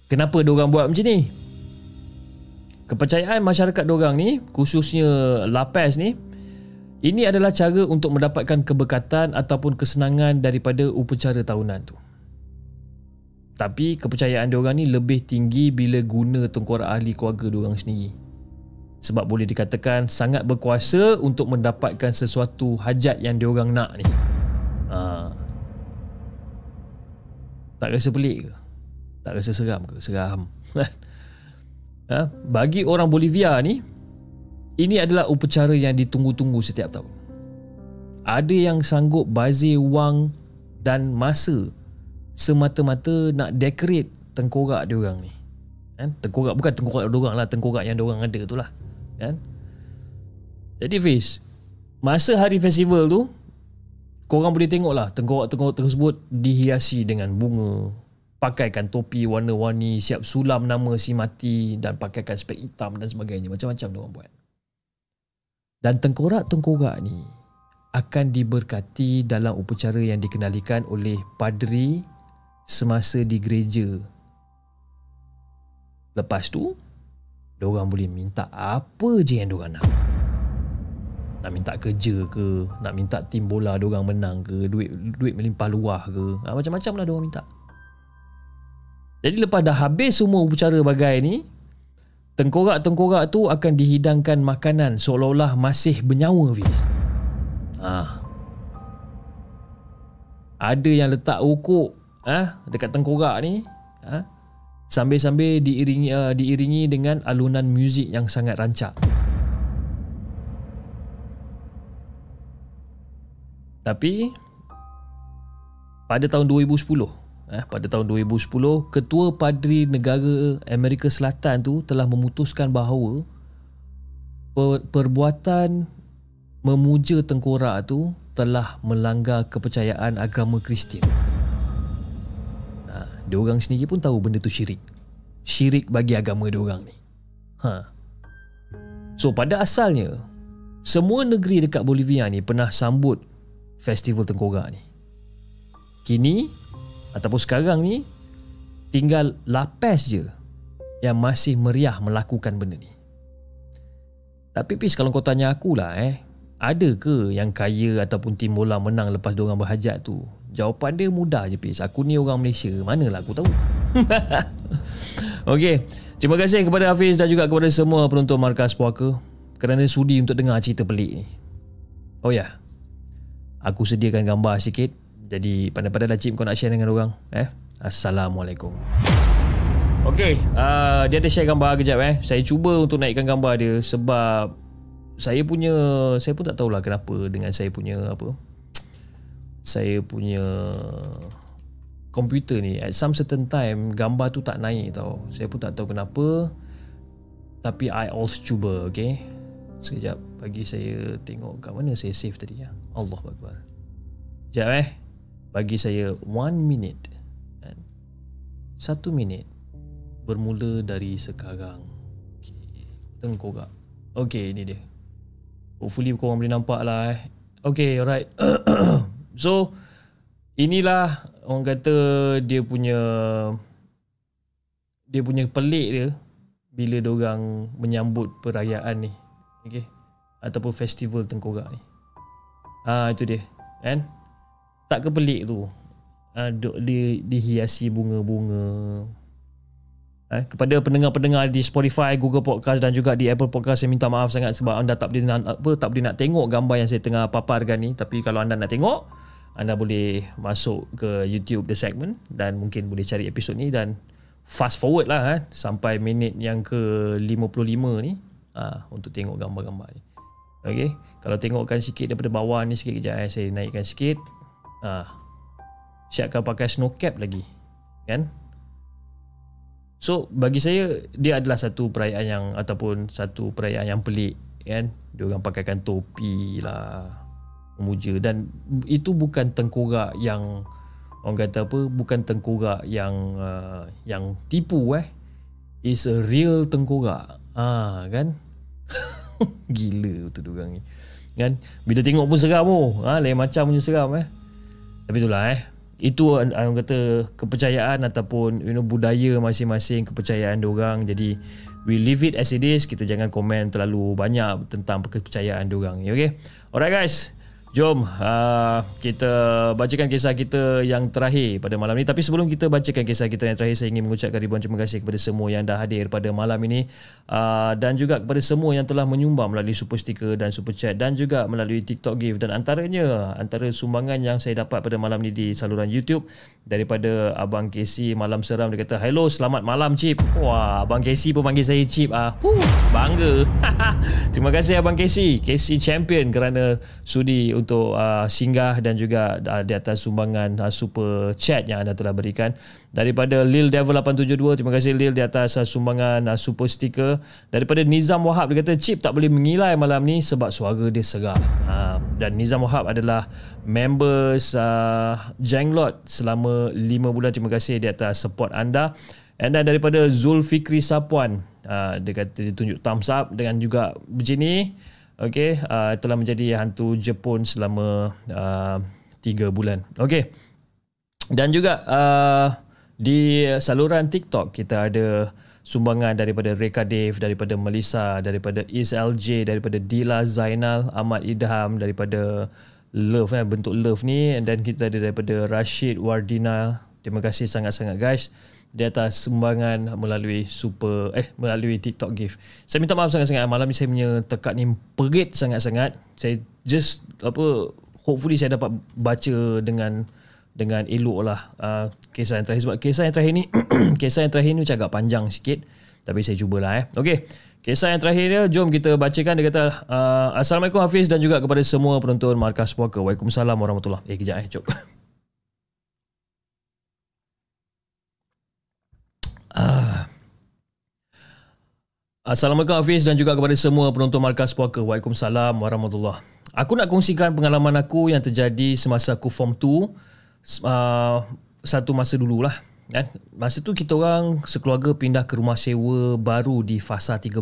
Kenapa diorang buat macam ni? Kepercayaan masyarakat diorang ni, khususnya La Paz ni, ini adalah cara untuk mendapatkan keberkatan ataupun kesenangan daripada upacara tahunan tu. Tapi kepercayaan diorang ni lebih tinggi bila guna tengkorak ahli keluarga diorang sendiri. Sebab boleh dikatakan sangat berkuasa untuk mendapatkan sesuatu hajat yang diorang nak ni. Tak rasa pelik ke? Tak rasa seram ke? Seram. Bagi orang Bolivia ni, ini adalah upacara yang ditunggu-tunggu setiap tahun. Ada yang sanggup bazir wang dan masa semata-mata nak decorate tengkorak diorang ni. Tengkorak bukan tengkorak diorang lah, tengkorak yang diorang ada tu lah. Jadi Fiz, masa hari festival tu, korang boleh tengok lah tengkorak-tengkorak tersebut dihiasi dengan bunga, pakaikan topi warna-warni, siap sulam nama si mati dan pakaikan spek hitam dan sebagainya. Macam-macam diorang buat. Dan tengkorak-tengkorak ni akan diberkati dalam upacara yang dikenalikan oleh padri semasa di gereja. Lepas tu, diorang boleh minta apa je yang diorang nak. Nak minta kerja ke, nak minta tim bola diorang menang ke, duit melimpah luah ke, macam-macam lah diorang minta. Jadi lepas dah habis semua upacara bagai ni, tengkorak-tengkorak tu akan dihidangkan makanan seolah-olah masih bernyawa, Fiz. Ada yang letak rokok dekat tengkorak ni, sambil-sambil diiringi dengan alunan muzik yang sangat rancak. Tapi pada tahun 2010, Ketua Padri Negara Amerika Selatan tu telah memutuskan bahawa perbuatan memuja tengkorak tu telah melanggar kepercayaan agama Kristian. Diorang sendiri pun tahu benda tu syirik. Syirik bagi agama diorang ni. So pada asalnya, semua negeri dekat Bolivia ni pernah sambut festival tengkorak ni. Kini ataupun sekarang ni tinggal La Paz je yang masih meriah melakukan benda ni. Tapi Pis, kalau kau tanya aku lah, ada ke yang kaya ataupun tim bola menang lepas diorang berhajat tu? Jawapan dia mudah je Pis. Aku ni orang Malaysia, manalah aku tahu. Okey, terima kasih kepada Hafiz dan juga kepada semua penonton Markas Puaka kerana sudi untuk dengar cerita pelik ni. Oh ya, aku sediakan gambar sikit. Jadi pandai-pandai lah Cip kau nak share dengan orang. Assalamualaikum. Okey, dia ada share gambar kejap. Saya cuba untuk naikkan gambar dia sebab saya pun tak tahulah kenapa dengan saya punya komputer ni at some certain time gambar tu tak naik tau. Saya pun tak tahu kenapa. Tapi I also cuba, okey. Sekejap bagi saya tengok kat mana saya save tadi ya. Allahuakbar. Sekejap bagi saya 1 minute. 1 minit bermula dari sekarang. Okay. Tengkorak. Okay, ini dia. Hopefully korang boleh nampak lah. Okay, alright. So inilah orang kata dia punya pelik dia bila diorang menyambut perayaan ni. Okay, ataupun festival tengkorak ni. Itu dia kan. Tak kepelik tu. Dihiasi bunga-bunga, Kepada pendengar-pendengar di Spotify, Google Podcast dan juga di Apple Podcast, saya minta maaf sangat sebab anda tak boleh nak tengok gambar yang saya tengah paparkan ni. Tapi kalau anda nak tengok, anda boleh masuk ke YouTube The Segment dan mungkin boleh cari episod ni dan fast forward lah sampai minit yang ke 55 ni untuk tengok gambar-gambar ni. Okay, kalau tengokkan sikit daripada bawah ni sikit kejap, saya naikkan sikit. Saya akan pakai snow cap lagi, kan? So bagi saya dia adalah satu perayaan yang pelik, kan? Dia orang pakaikan topi lah, memuja, dan itu bukan tengkorak yang orang kata apa, bukan tengkorak yang tipu It's a real tengkorak. Kan? Gila betul diorang ni. Kan? Bila tengok pun seram lain macam punya seram Tapi itulah itu orang kata kepercayaan ataupun budaya masing-masing, kepercayaan diorang. Jadi we leave it as it is. Kita jangan komen terlalu banyak tentang kepercayaan diorang ni. Okay, alright guys, jom kita bacakan kisah kita yang terakhir pada malam ni. Tapi sebelum kita bacakan kisah kita yang terakhir, saya ingin mengucapkan ribuan terima kasih kepada semua yang dah hadir pada malam ini, dan juga kepada semua yang telah menyumbang melalui super sticker dan super chat dan juga melalui TikTok gift. Dan antara sumbangan yang saya dapat pada malam ni di saluran YouTube daripada Abang Casey Malam Seram. Dia kata, hello, selamat malam Cip. Wah, Abang Casey pun panggil saya Cip. Bangga. Terima kasih Abang Casey champion, kerana sudi untuk singgah dan juga di atas sumbangan super chat yang anda telah berikan. Daripada Lil Devil 872, terima kasih Lil di atas sumbangan super sticker. Daripada Nizam Wahab, dia kata, Cip tak boleh mengilai malam ni sebab suara dia segar. Dan Nizam Wahab adalah members Jenglot selama 5 bulan. Terima kasih di atas support anda. Dan daripada Zulfikri Sapuan, dia kata dia tunjuk thumbs up dengan juga begini. Okay, telah menjadi hantu Jepun selama 3 bulan. Okay, dan juga di saluran TikTok kita ada sumbangan daripada Reka Dave, daripada Melissa, daripada Is LJ, daripada Dila Zainal, Ahmad Idham, daripada Love, bentuk Love ni. Dan kita ada daripada Rashid Wardina. Terima kasih sangat-sangat guys di atas sumbangan melalui melalui TikTok gift. Saya minta maaf sangat-sangat, malam ni saya punya tekak ni perit sangat-sangat. Saya just hopefully saya dapat baca dengan elok lah kisah yang terakhir, sebab kisah yang terakhir ni kisah yang terakhir ni macam agak panjang sikit, tapi saya cubalah Okey, kisah yang terakhir dia jom kita bacakan. Dia kata, Assalamualaikum Hafiz dan juga kepada semua penonton Markas Puaka. Waalaikumsalam warahmatullahi. Kejap jom. Assalamualaikum Hafiz dan juga kepada semua penonton Markas Puaka. Waalaikumsalam warahmatullahi. Aku nak kongsikan pengalaman aku yang terjadi semasa aku form 2. Satu masa dululah kan. Masa tu kita orang sekeluarga pindah ke rumah sewa baru di Fasa 13.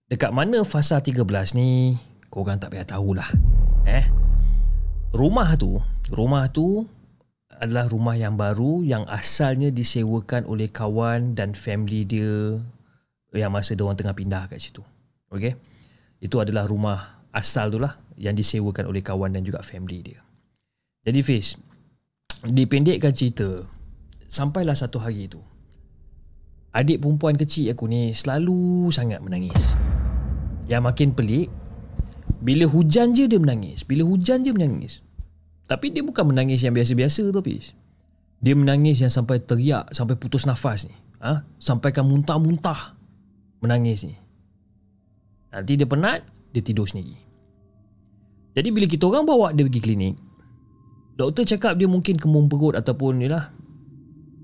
Dekat mana Fasa 13 ni, korang tak payah tahulah. Rumah tu adalah rumah yang baru yang asalnya disewakan oleh kawan dan family dia yang masa diorang tengah pindah kat situ. Okey. Itu adalah rumah asal tu lah yang disewakan oleh kawan dan juga family dia. Jadi Fiz, dipendekkan cerita, sampailah satu hari tu, adik perempuan kecil aku ni selalu sangat menangis. Yang makin pelik, bila hujan je dia menangis. Tapi dia bukan menangis yang biasa-biasa tu Fiz. Dia menangis yang sampai teriak, sampai putus nafas ni. Sampaikan muntah-muntah menangis ni. Nanti dia penat, dia tidur sendiri. Jadi bila kita orang bawa dia pergi klinik, doktor cakap dia mungkin kembung perut ataupun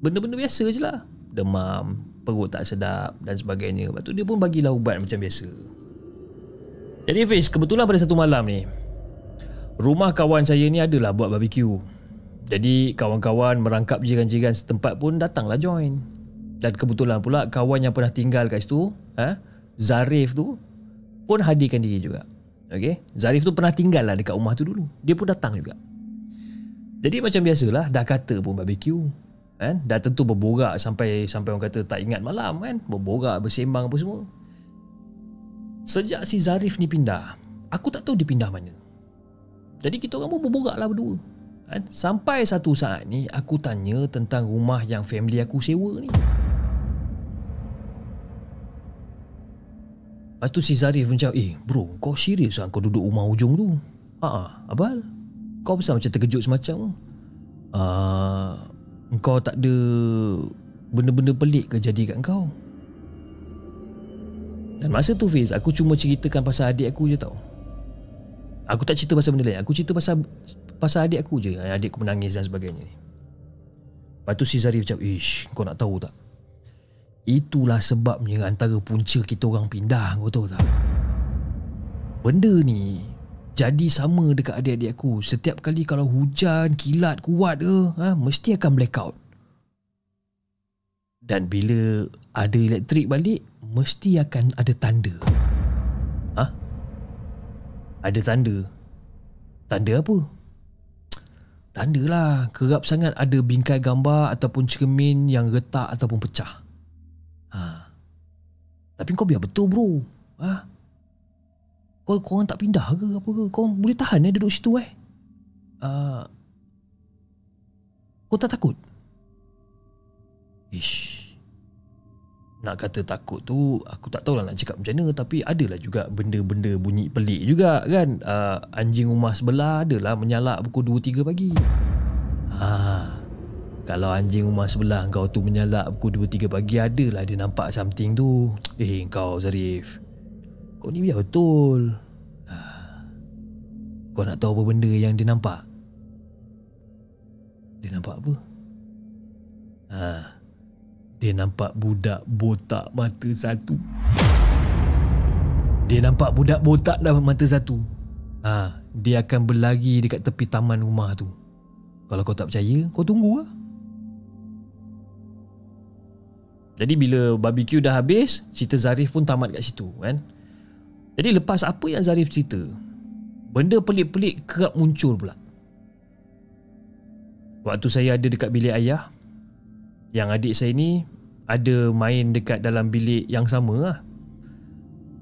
benda-benda biasa je lah. Demam, perut tak sedap dan sebagainya. Lepas tu dia pun bagilah ubat macam biasa. Jadi Fiz, kebetulan pada satu malam ni, rumah kawan saya ni adalah buat barbecue. Jadi kawan-kawan merangkap jiran-jiran setempat pun datanglah join. Dan kebetulan pula kawan yang pernah tinggal kat situ, Zarif tu pun hadirkan diri juga. Okay? Zarif tu pernah tinggal lah dekat rumah tu dulu. Dia pun datang juga. Jadi macam biasalah, dah kata pun barbecue kan? Dah tentu berborak sampai orang kata tak ingat malam kan? Berborak, bersembang apa semua. Sejak si Zarif ni pindah, aku tak tahu dia pindah mana. Jadi kita orang pun berborak lah berdua kan? Sampai satu saat ni aku tanya tentang rumah yang family aku sewa ni. Lepas tu si Zarif macam, bro, kau serius lah kau duduk rumah hujung tu? Abang, kau pasal macam terkejut semacam tu? Kau tak ada benda-benda pelik ke jadi kat kau? Dan masa tu Fiz, aku cuma ceritakan pasal adik aku je tau. Aku tak cerita pasal benda lain. Aku cerita pasal adik aku je. Adik aku menangis dan sebagainya. Lepas tu si Zarif macam, kau nak tahu tak? Itulah sebabnya antara punca kita orang pindah, kau tahu tak? Benda ni jadi sama dekat adik-adik aku. Setiap kali kalau hujan, kilat kuat ke, mesti akan blackout. Dan bila ada elektrik balik, mesti akan ada tanda. Ada tanda. Tanda apa? Tanda lah. Kerap sangat ada bingkai gambar ataupun cermin yang retak ataupun pecah. Tapi kau biar betul bro. Kau orang tak pindah ke apa ke? Kau boleh tahan duduk situ Kau tak takut? Nak kata takut tu aku tak tahulah nak cakap macam mana, tapi adalah juga benda-benda bunyi pelik juga kan. Anjing rumah sebelah adalah menyalak pukul 2-3 pagi. Kalau anjing rumah sebelah kau tu menyalak pukul 2-3 pagi, adalah dia nampak something tu. Kau Zarif, kau ni biar betul. Kau nak tahu apa benda yang dia nampak? Dia nampak apa? Dia nampak budak botak mata satu. Dia nampak budak botak dalam mata satu. Dia akan berlari dekat tepi taman rumah tu. Kalau kau tak percaya, kau tunggu lah. Jadi bila barbecue dah habis, cerita Zarif pun tamat kat situ kan. Jadi lepas apa yang Zarif cerita, benda pelik-pelik kerap muncul pula. Waktu saya ada dekat bilik ayah, yang adik saya ni ada main dekat dalam bilik yang sama lah.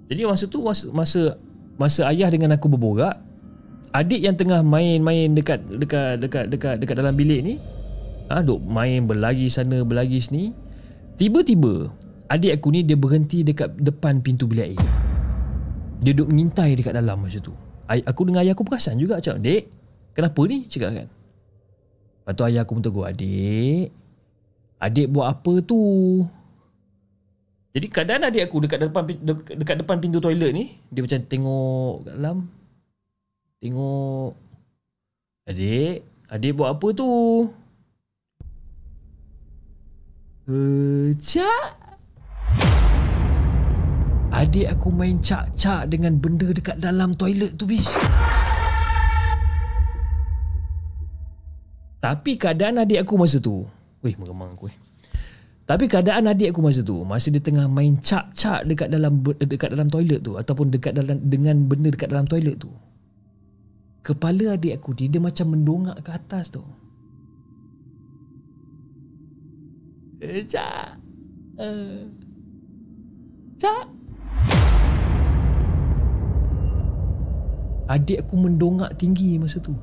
Jadi masa tu masa ayah dengan aku berborak, adik yang tengah main-main dekat dalam bilik ni, duk main berlari sana berlari sini. Tiba-tiba adik aku ni dia berhenti dekat depan pintu bilik air. Dia duk mengintai dekat dalam masa tu. Aku dengan ayah aku perasan juga, cakap, "Dek, kenapa ni?" cakap kan. Lepas tu ayah aku pun tegur, Adik buat apa tu?" Jadi keadaan adik aku dekat depan pintu toilet ni, dia macam tengok kat dalam. Tengok. Adik buat apa tu?" Cak. Adik aku main cak-cak dengan benda dekat dalam toilet tu, bis. Tapi keadaan adik aku masa tu, meremang aku. Tapi keadaan adik aku masa tu, masa dia tengah main cak-cak dekat dalam toilet tu, ataupun dengan benda dekat dalam toilet tu, kepala adik aku dia macam mendongak ke atas tu. Cak. Cak. Adik aku mendongak tinggi masa tu.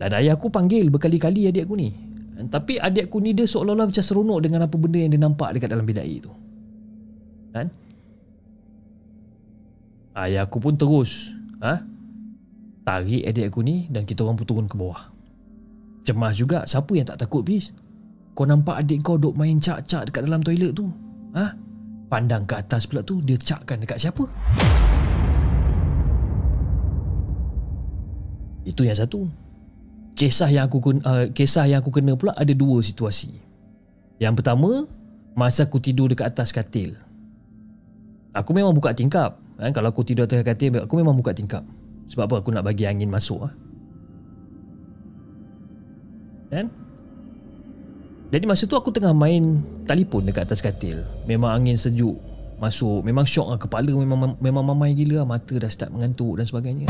Dan ayah aku panggil berkali-kali adik aku ni. Tapi adik aku ni dia seolah-olah macam seronok dengan apa benda yang dia nampak dekat dalam bilik air tu. Kan? Ayah aku pun terus tarik adik aku ni dan kita orang pun turun ke bawah. Cemas juga, siapa yang tak takut, bis? Kau nampak adik kau duk main cak-cak dekat dalam toilet tu. Pandang ke atas pula tu, dia cakkan dekat siapa? Itu yang satu. Kisah yang aku kena pula ada dua situasi. Yang pertama, masa aku tidur dekat atas katil. Aku memang buka tingkap. Kalau aku tidur atas katil, aku memang buka tingkap. Sebab apa? Aku nak bagi angin masuk. Kan? Jadi masa tu aku tengah main telefon dekat atas katil. Memang angin sejuk masuk. Memang syok lah. Kepala memang mamai gila lah. Mata dah start mengantuk dan sebagainya.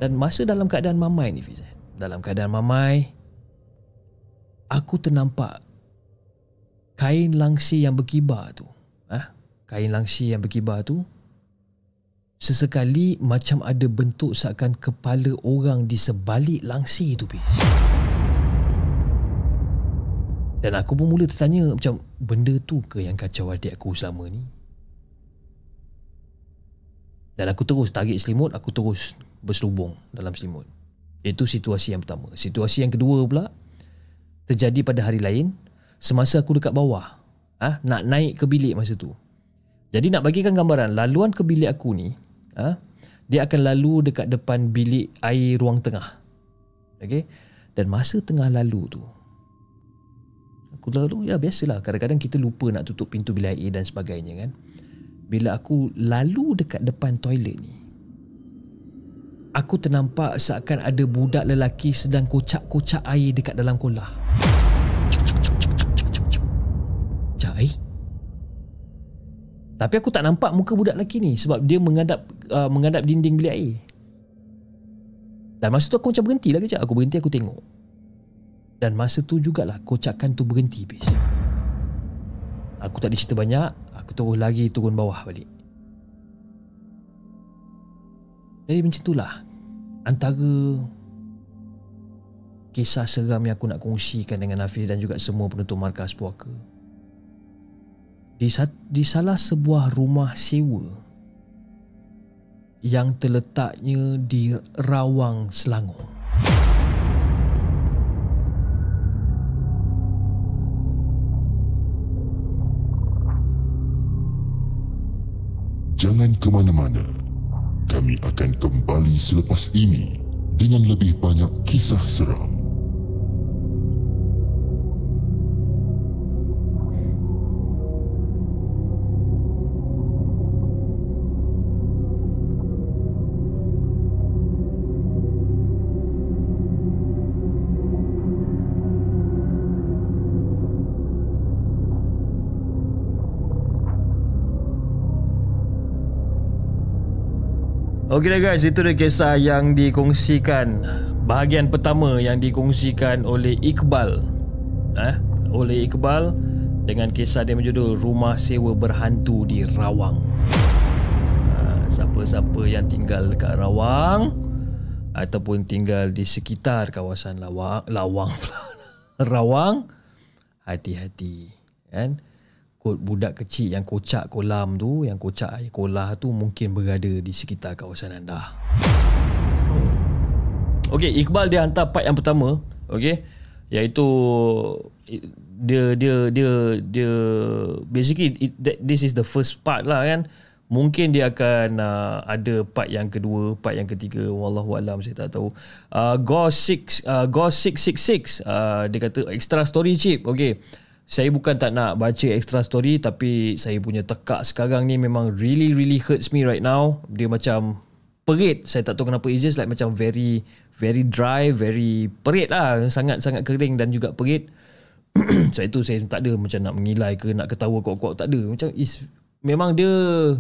Dan masa dalam keadaan mamai ni, Fiz, dalam keadaan mamai, aku ternampak kain langsi yang berkibar tu. Kain langsi yang berkibar tu sesekali macam ada bentuk seakan kepala orang di sebalik langsi tu, Fiz. Dan aku pun mula tertanya macam benda tu ke yang kacau adik aku selama ni. Dan aku terus tarik selimut, aku terus berselubung dalam selimut. Itu situasi yang pertama. Situasi yang kedua pula terjadi pada hari lain semasa aku dekat bawah. Nak naik ke bilik masa tu. Jadi nak bagikan gambaran, laluan ke bilik aku ni, dia akan lalu dekat depan bilik air ruang tengah. Okay? Dan masa tengah lalu tu, aku lalu, ya biasalah, kadang-kadang kita lupa nak tutup pintu bilik air dan sebagainya kan. Bila aku lalu dekat depan toilet ni, aku ternampak seakan ada budak lelaki sedang kocak-kocak air dekat dalam kolah. Kocak air? Tapi aku tak nampak muka budak lelaki ni sebab dia menghadap dinding bilik air. Dan masa tu aku macam berhentilah kejap. Aku berhenti, aku tengok. Dan masa tu jugalah kocakan tu berhenti bis. Aku tak ada cerita banyak. Aku terus lagi turun bawah balik. Jadi macam itulah antara kisah seram yang aku nak kongsikan dengan Hafiz dan juga semua penonton Markas Puaka. Di salah sebuah rumah sewa yang terletaknya di Rawang, Selangor. Jangan ke mana-mana. Kami akan kembali selepas ini dengan lebih banyak kisah seram. Okey dah guys, itu dia kisah yang dikongsikan. Bahagian pertama yang dikongsikan oleh Iqbal. Oleh Iqbal dengan kisah dia berjudul Rumah Sewa Berhantu di Rawang. Siapa-siapa yang tinggal dekat Rawang ataupun tinggal di sekitar kawasan Rawang, hati-hati kan. Budak kecil yang kocak kolam tu, yang kocak air kolah tu mungkin berada di sekitar kawasan anda. Okey, Iqbal dia hantar part yang pertama, okey, iaitu dia basically this is the first part lah kan. Mungkin dia akan ada part yang kedua, part yang ketiga, wallahu alam, saya tak tahu. Ghost 666 dia kata extra story chip. Okey. Saya bukan tak nak baca extra story, tapi saya punya tekak sekarang ni memang really hurts me right now. Dia macam perit. Saya tak tahu kenapa. It's just like macam very dry, very perit lah. Sangat kering dan juga perit. Sebab itu saya tak ada macam nak mengilai ke, nak ketawa kuat-kuat. Tak ada. Macam memang dia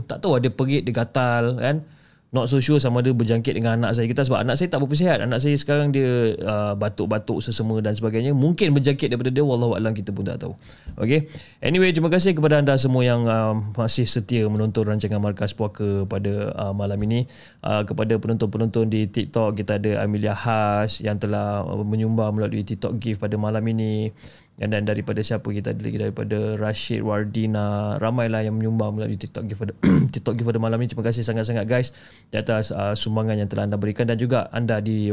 tak tahu, ada perit, dia gatal kan. Not so sure sama ada berjangkit dengan anak saya kita, sebab anak saya tak berapa sihat. Anak saya sekarang dia batuk-batuk sesama dan sebagainya. Mungkin berjangkit daripada dia, wallahu a'lam, kita pun tak tahu. Okay. Anyway, terima kasih kepada anda semua yang masih setia menonton rancangan Markas Puaka pada malam ini. Kepada penonton-penonton di TikTok, kita ada Amelia Has yang telah menyumbang melalui TikTok gift pada malam ini. Dan daripada siapa kita ada lagi, daripada Rashid Wardina, ramailah yang menyumbang melalui TikTok gift pada malam ini. Terima kasih sangat-sangat guys di atas sumbangan yang telah anda berikan, dan juga anda di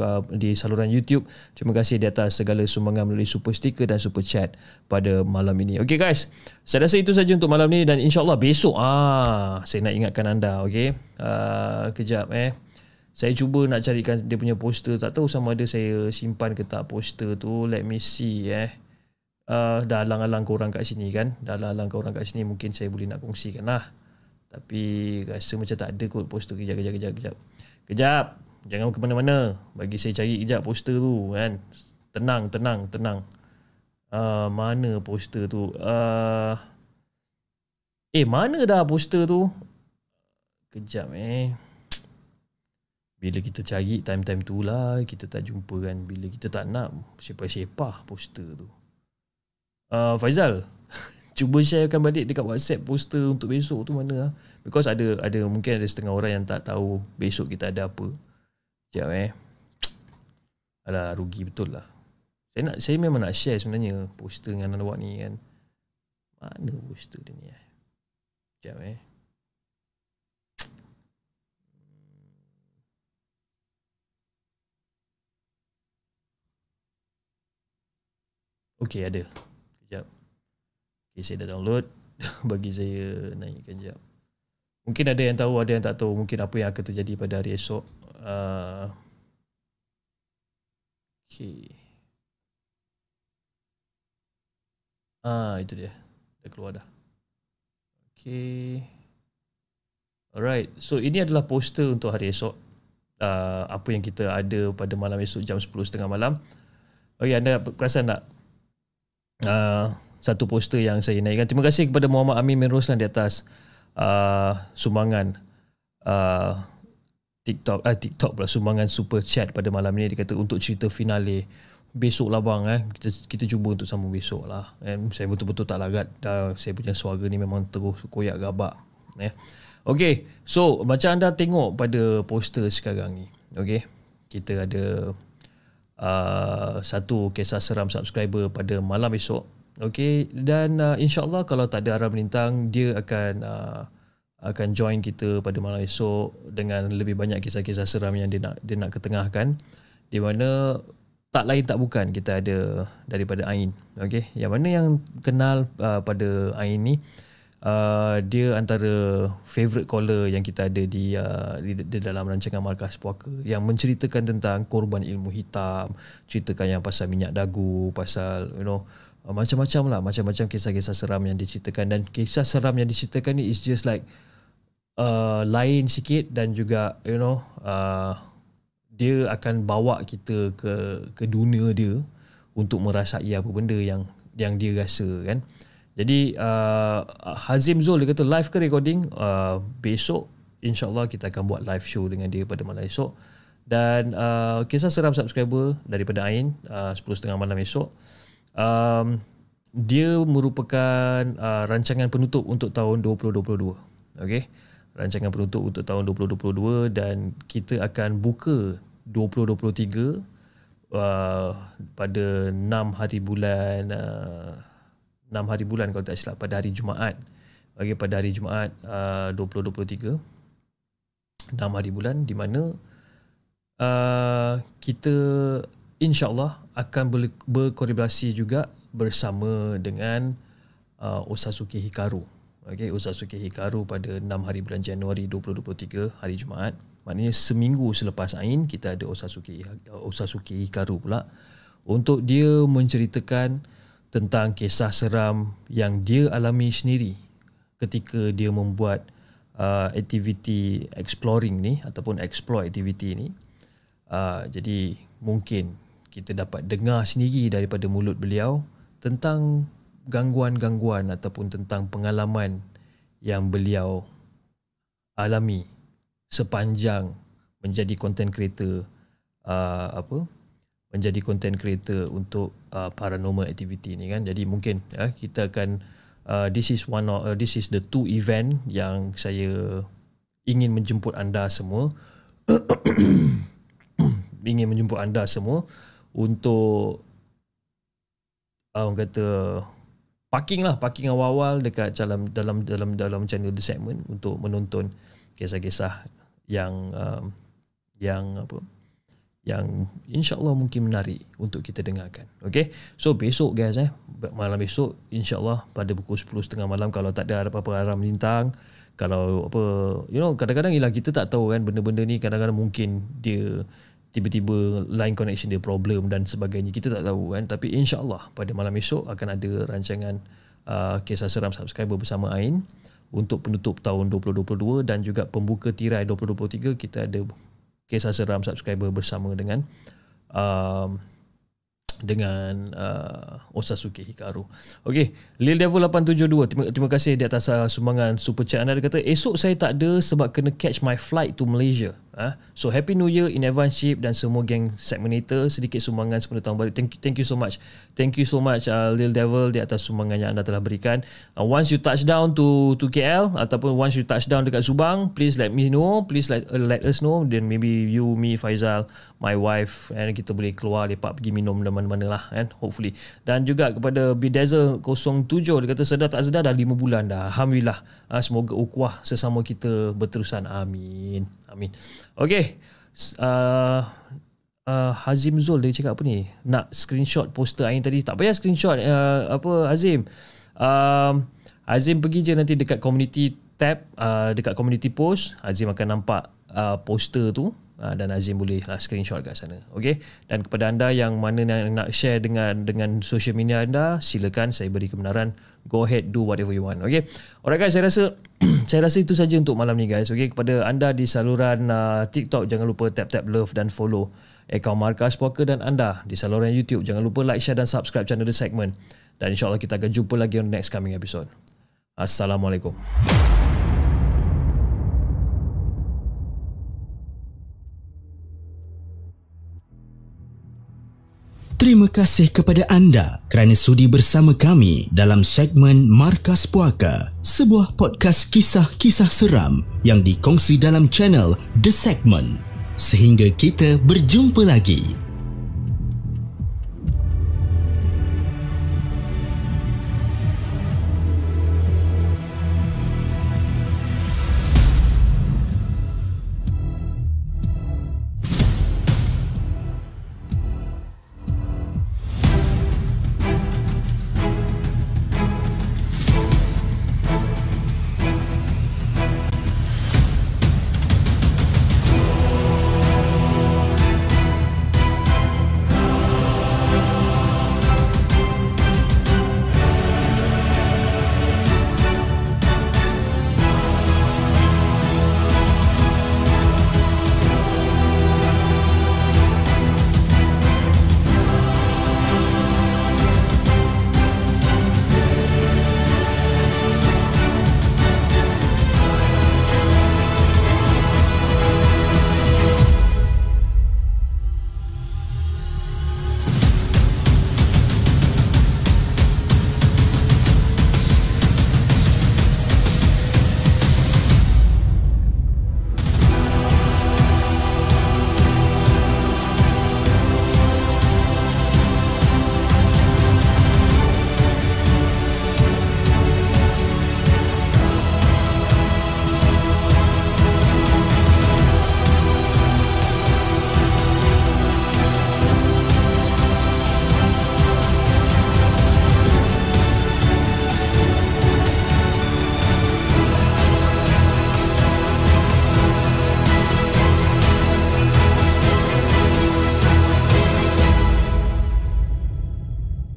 saluran YouTube. Terima kasih di atas segala sumbangan melalui super sticker dan super chat pada malam ini. Okay guys, saya rasa itu saja untuk malam ini, dan insyaAllah besok saya nak ingatkan anda. Okay, kejap saya cuba nak carikan dia punya poster. Tak tahu sama ada saya simpan ke tak poster tu. Let me see dah alang-alang korang kat sini kan. Mungkin saya boleh nak kongsikan lah. Tapi rasa macam tak ada kot poster. Kejap. Jangan ke mana-mana. Bagi saya cari kejap poster tu kan. Tenang. Mana poster tu? Mana dah poster tu? Kejap Bila kita cari time-time tu lah, kita tak jumpa kan. Bila kita tak nak sepah-sepah poster tu. Faizal, cuba sharekan balik dekat WhatsApp poster untuk besok tu mana. Because ada mungkin ada setengah orang yang tak tahu besok kita ada apa. Sekejap Alah, rugi betul lah. Saya memang nak share sebenarnya poster dengan awak ni kan. Mana poster dia ni? Sekejap Okey, ada. Sekejap. Okay, saya dah download. Bagi saya naikkan sekejap. Mungkin ada yang tahu, ada yang tak tahu. Mungkin apa yang akan terjadi pada hari esok. Okay. Itu dia. Dah keluar dah. Okay. Alright. So, ini adalah poster untuk hari esok. Apa yang kita ada pada malam esok jam 10.30 malam. Okay, anda perasan tak? Satu poster yang saya naikkan. Terima kasih kepada Muhammad Amin bin Roslan di atas sumbangan TikTok pula, sumbangan super chat pada malam ni. Dia kata untuk cerita finale besok lah bang, kita cuba untuk sambung besok lah. Saya betul-betul tak larat, saya punya suara ni memang terus koyak gabak. Okay, so macam anda tengok pada poster sekarang ni, okay, kita ada satu kisah seram subscriber pada malam esok. Okay, dan insyaAllah kalau tak ada arah melintang, dia akan join kita pada malam esok dengan lebih banyak kisah-kisah seram yang dia nak ketengahkan, di mana tak lain tak bukan kita ada daripada Ain. Okay, yang mana yang kenal pada Ain ni, dia antara favourite caller yang kita ada di dalam rancangan Markas Puaka, yang menceritakan tentang korban ilmu hitam, ceritakan yang pasal minyak dagu, pasal macam-macam lah, macam-macam kisah-kisah seram yang diceritakan. Dan kisah seram yang diceritakan ni is just like lain sikit, dan juga dia akan bawa kita ke dunia dia untuk merasai apa benda yang dia rasa kan. Jadi Hazim Zul dia kata live ke recording? Besok insyaAllah kita akan buat live show dengan dia pada malam esok. Dan kisah seram subscriber daripada Ain 10.30 malam esok, dia merupakan rancangan penutup untuk tahun 2022. Okay, rancangan penutup untuk tahun 2022, dan kita akan buka 2023 pada 6 hari bulan kalau tak silap, pada hari Jumaat. Okay, pada hari Jumaat 2023 6 hari bulan, di mana kita insyaAllah akan berkolaborasi juga bersama dengan Osazuki Hikaru. Okay, Osazuki Hikaru pada 6 hari bulan Januari 2023 hari Jumaat. Maknanya seminggu selepas Ain, kita ada Osazuki Hikaru pula, untuk dia menceritakan tentang kisah seram yang dia alami sendiri ketika dia membuat aktiviti exploring ni, ataupun explore aktiviti ni. Jadi mungkin kita dapat dengar sendiri daripada mulut beliau tentang gangguan-gangguan ataupun tentang pengalaman yang beliau alami sepanjang menjadi content creator, menjadi content creator untuk paranormal activity ni kan. Jadi mungkin kita akan this is the two event yang saya ingin menjemput anda semua untuk orang kata parking awal-awal dekat dalam channel The Segment, untuk menonton kisah-kisah yang insya-Allah mungkin menarik untuk kita dengarkan. Okay, so besok guys, malam besok insya-Allah pada pukul 10.30 malam, kalau tak ada apa-apa arah melintang, kalau apa, kadang-kadang ialah kita tak tahu kan, benda-benda ni kadang-kadang mungkin dia tiba-tiba line connection dia problem dan sebagainya, kita tak tahu kan. Tapi insya-Allah pada malam esok akan ada rancangan kisah seram subscriber bersama Ain untuk penutup tahun 2022, dan juga pembuka tirai 2023 kita ada kisah seram subscriber bersama dengan Osazuki Hikaru. Okey, Lil Devil 872, terima kasih di atas sumbangan super chat anda. Dia kata esok saya tak ada sebab kena catch my flight to Malaysia. So happy new year in advance Ship dan semua geng Segmentator, sedikit sumbangan 10 tahun baru. Thank you so much. Thank you so much Lil Devil di atas sumbangan yang anda telah berikan. Once you touch down to KL ataupun once you touch down dekat Subang, please let me know, please let us know, then maybe you, me, Faizal, my wife, and kita boleh keluar lepak pergi minum dan mana-mana lah, kan, hopefully. Dan juga kepada Bidazzle 07, dia kata sedar tak sedar dah 5 bulan dah, alhamdulillah. Semoga ukhuwah sesama kita berterusan, amin. Okay, Hazim Zul dia cakap apa ni, nak screenshot poster Ain tadi. Tak payah screenshot Hazim. Hazim pergi je nanti dekat community tab, dekat community post, Hazim akan nampak poster tu, dan Hazim boleh lah screenshot kat sana. Okay, dan kepada anda yang mana yang nak share dengan social media anda, silakan, saya beri kebenaran. Go ahead, do whatever you want. Okay, alright guys, saya rasa itu saja untuk malam ni guys. Okay, kepada anda di saluran TikTok, jangan lupa tap love dan follow akaun Markas Puaka, dan anda di saluran YouTube, jangan lupa like, share dan subscribe channel The Segment. Dan insyaAllah kita akan jumpa lagi on next coming episode. Assalamualaikum. Terima kasih kepada anda kerana sudi bersama kami dalam segmen Markas Puaka, sebuah podcast kisah-kisah seram yang dikongsi dalam channel The Segment. Sehingga kita berjumpa lagi.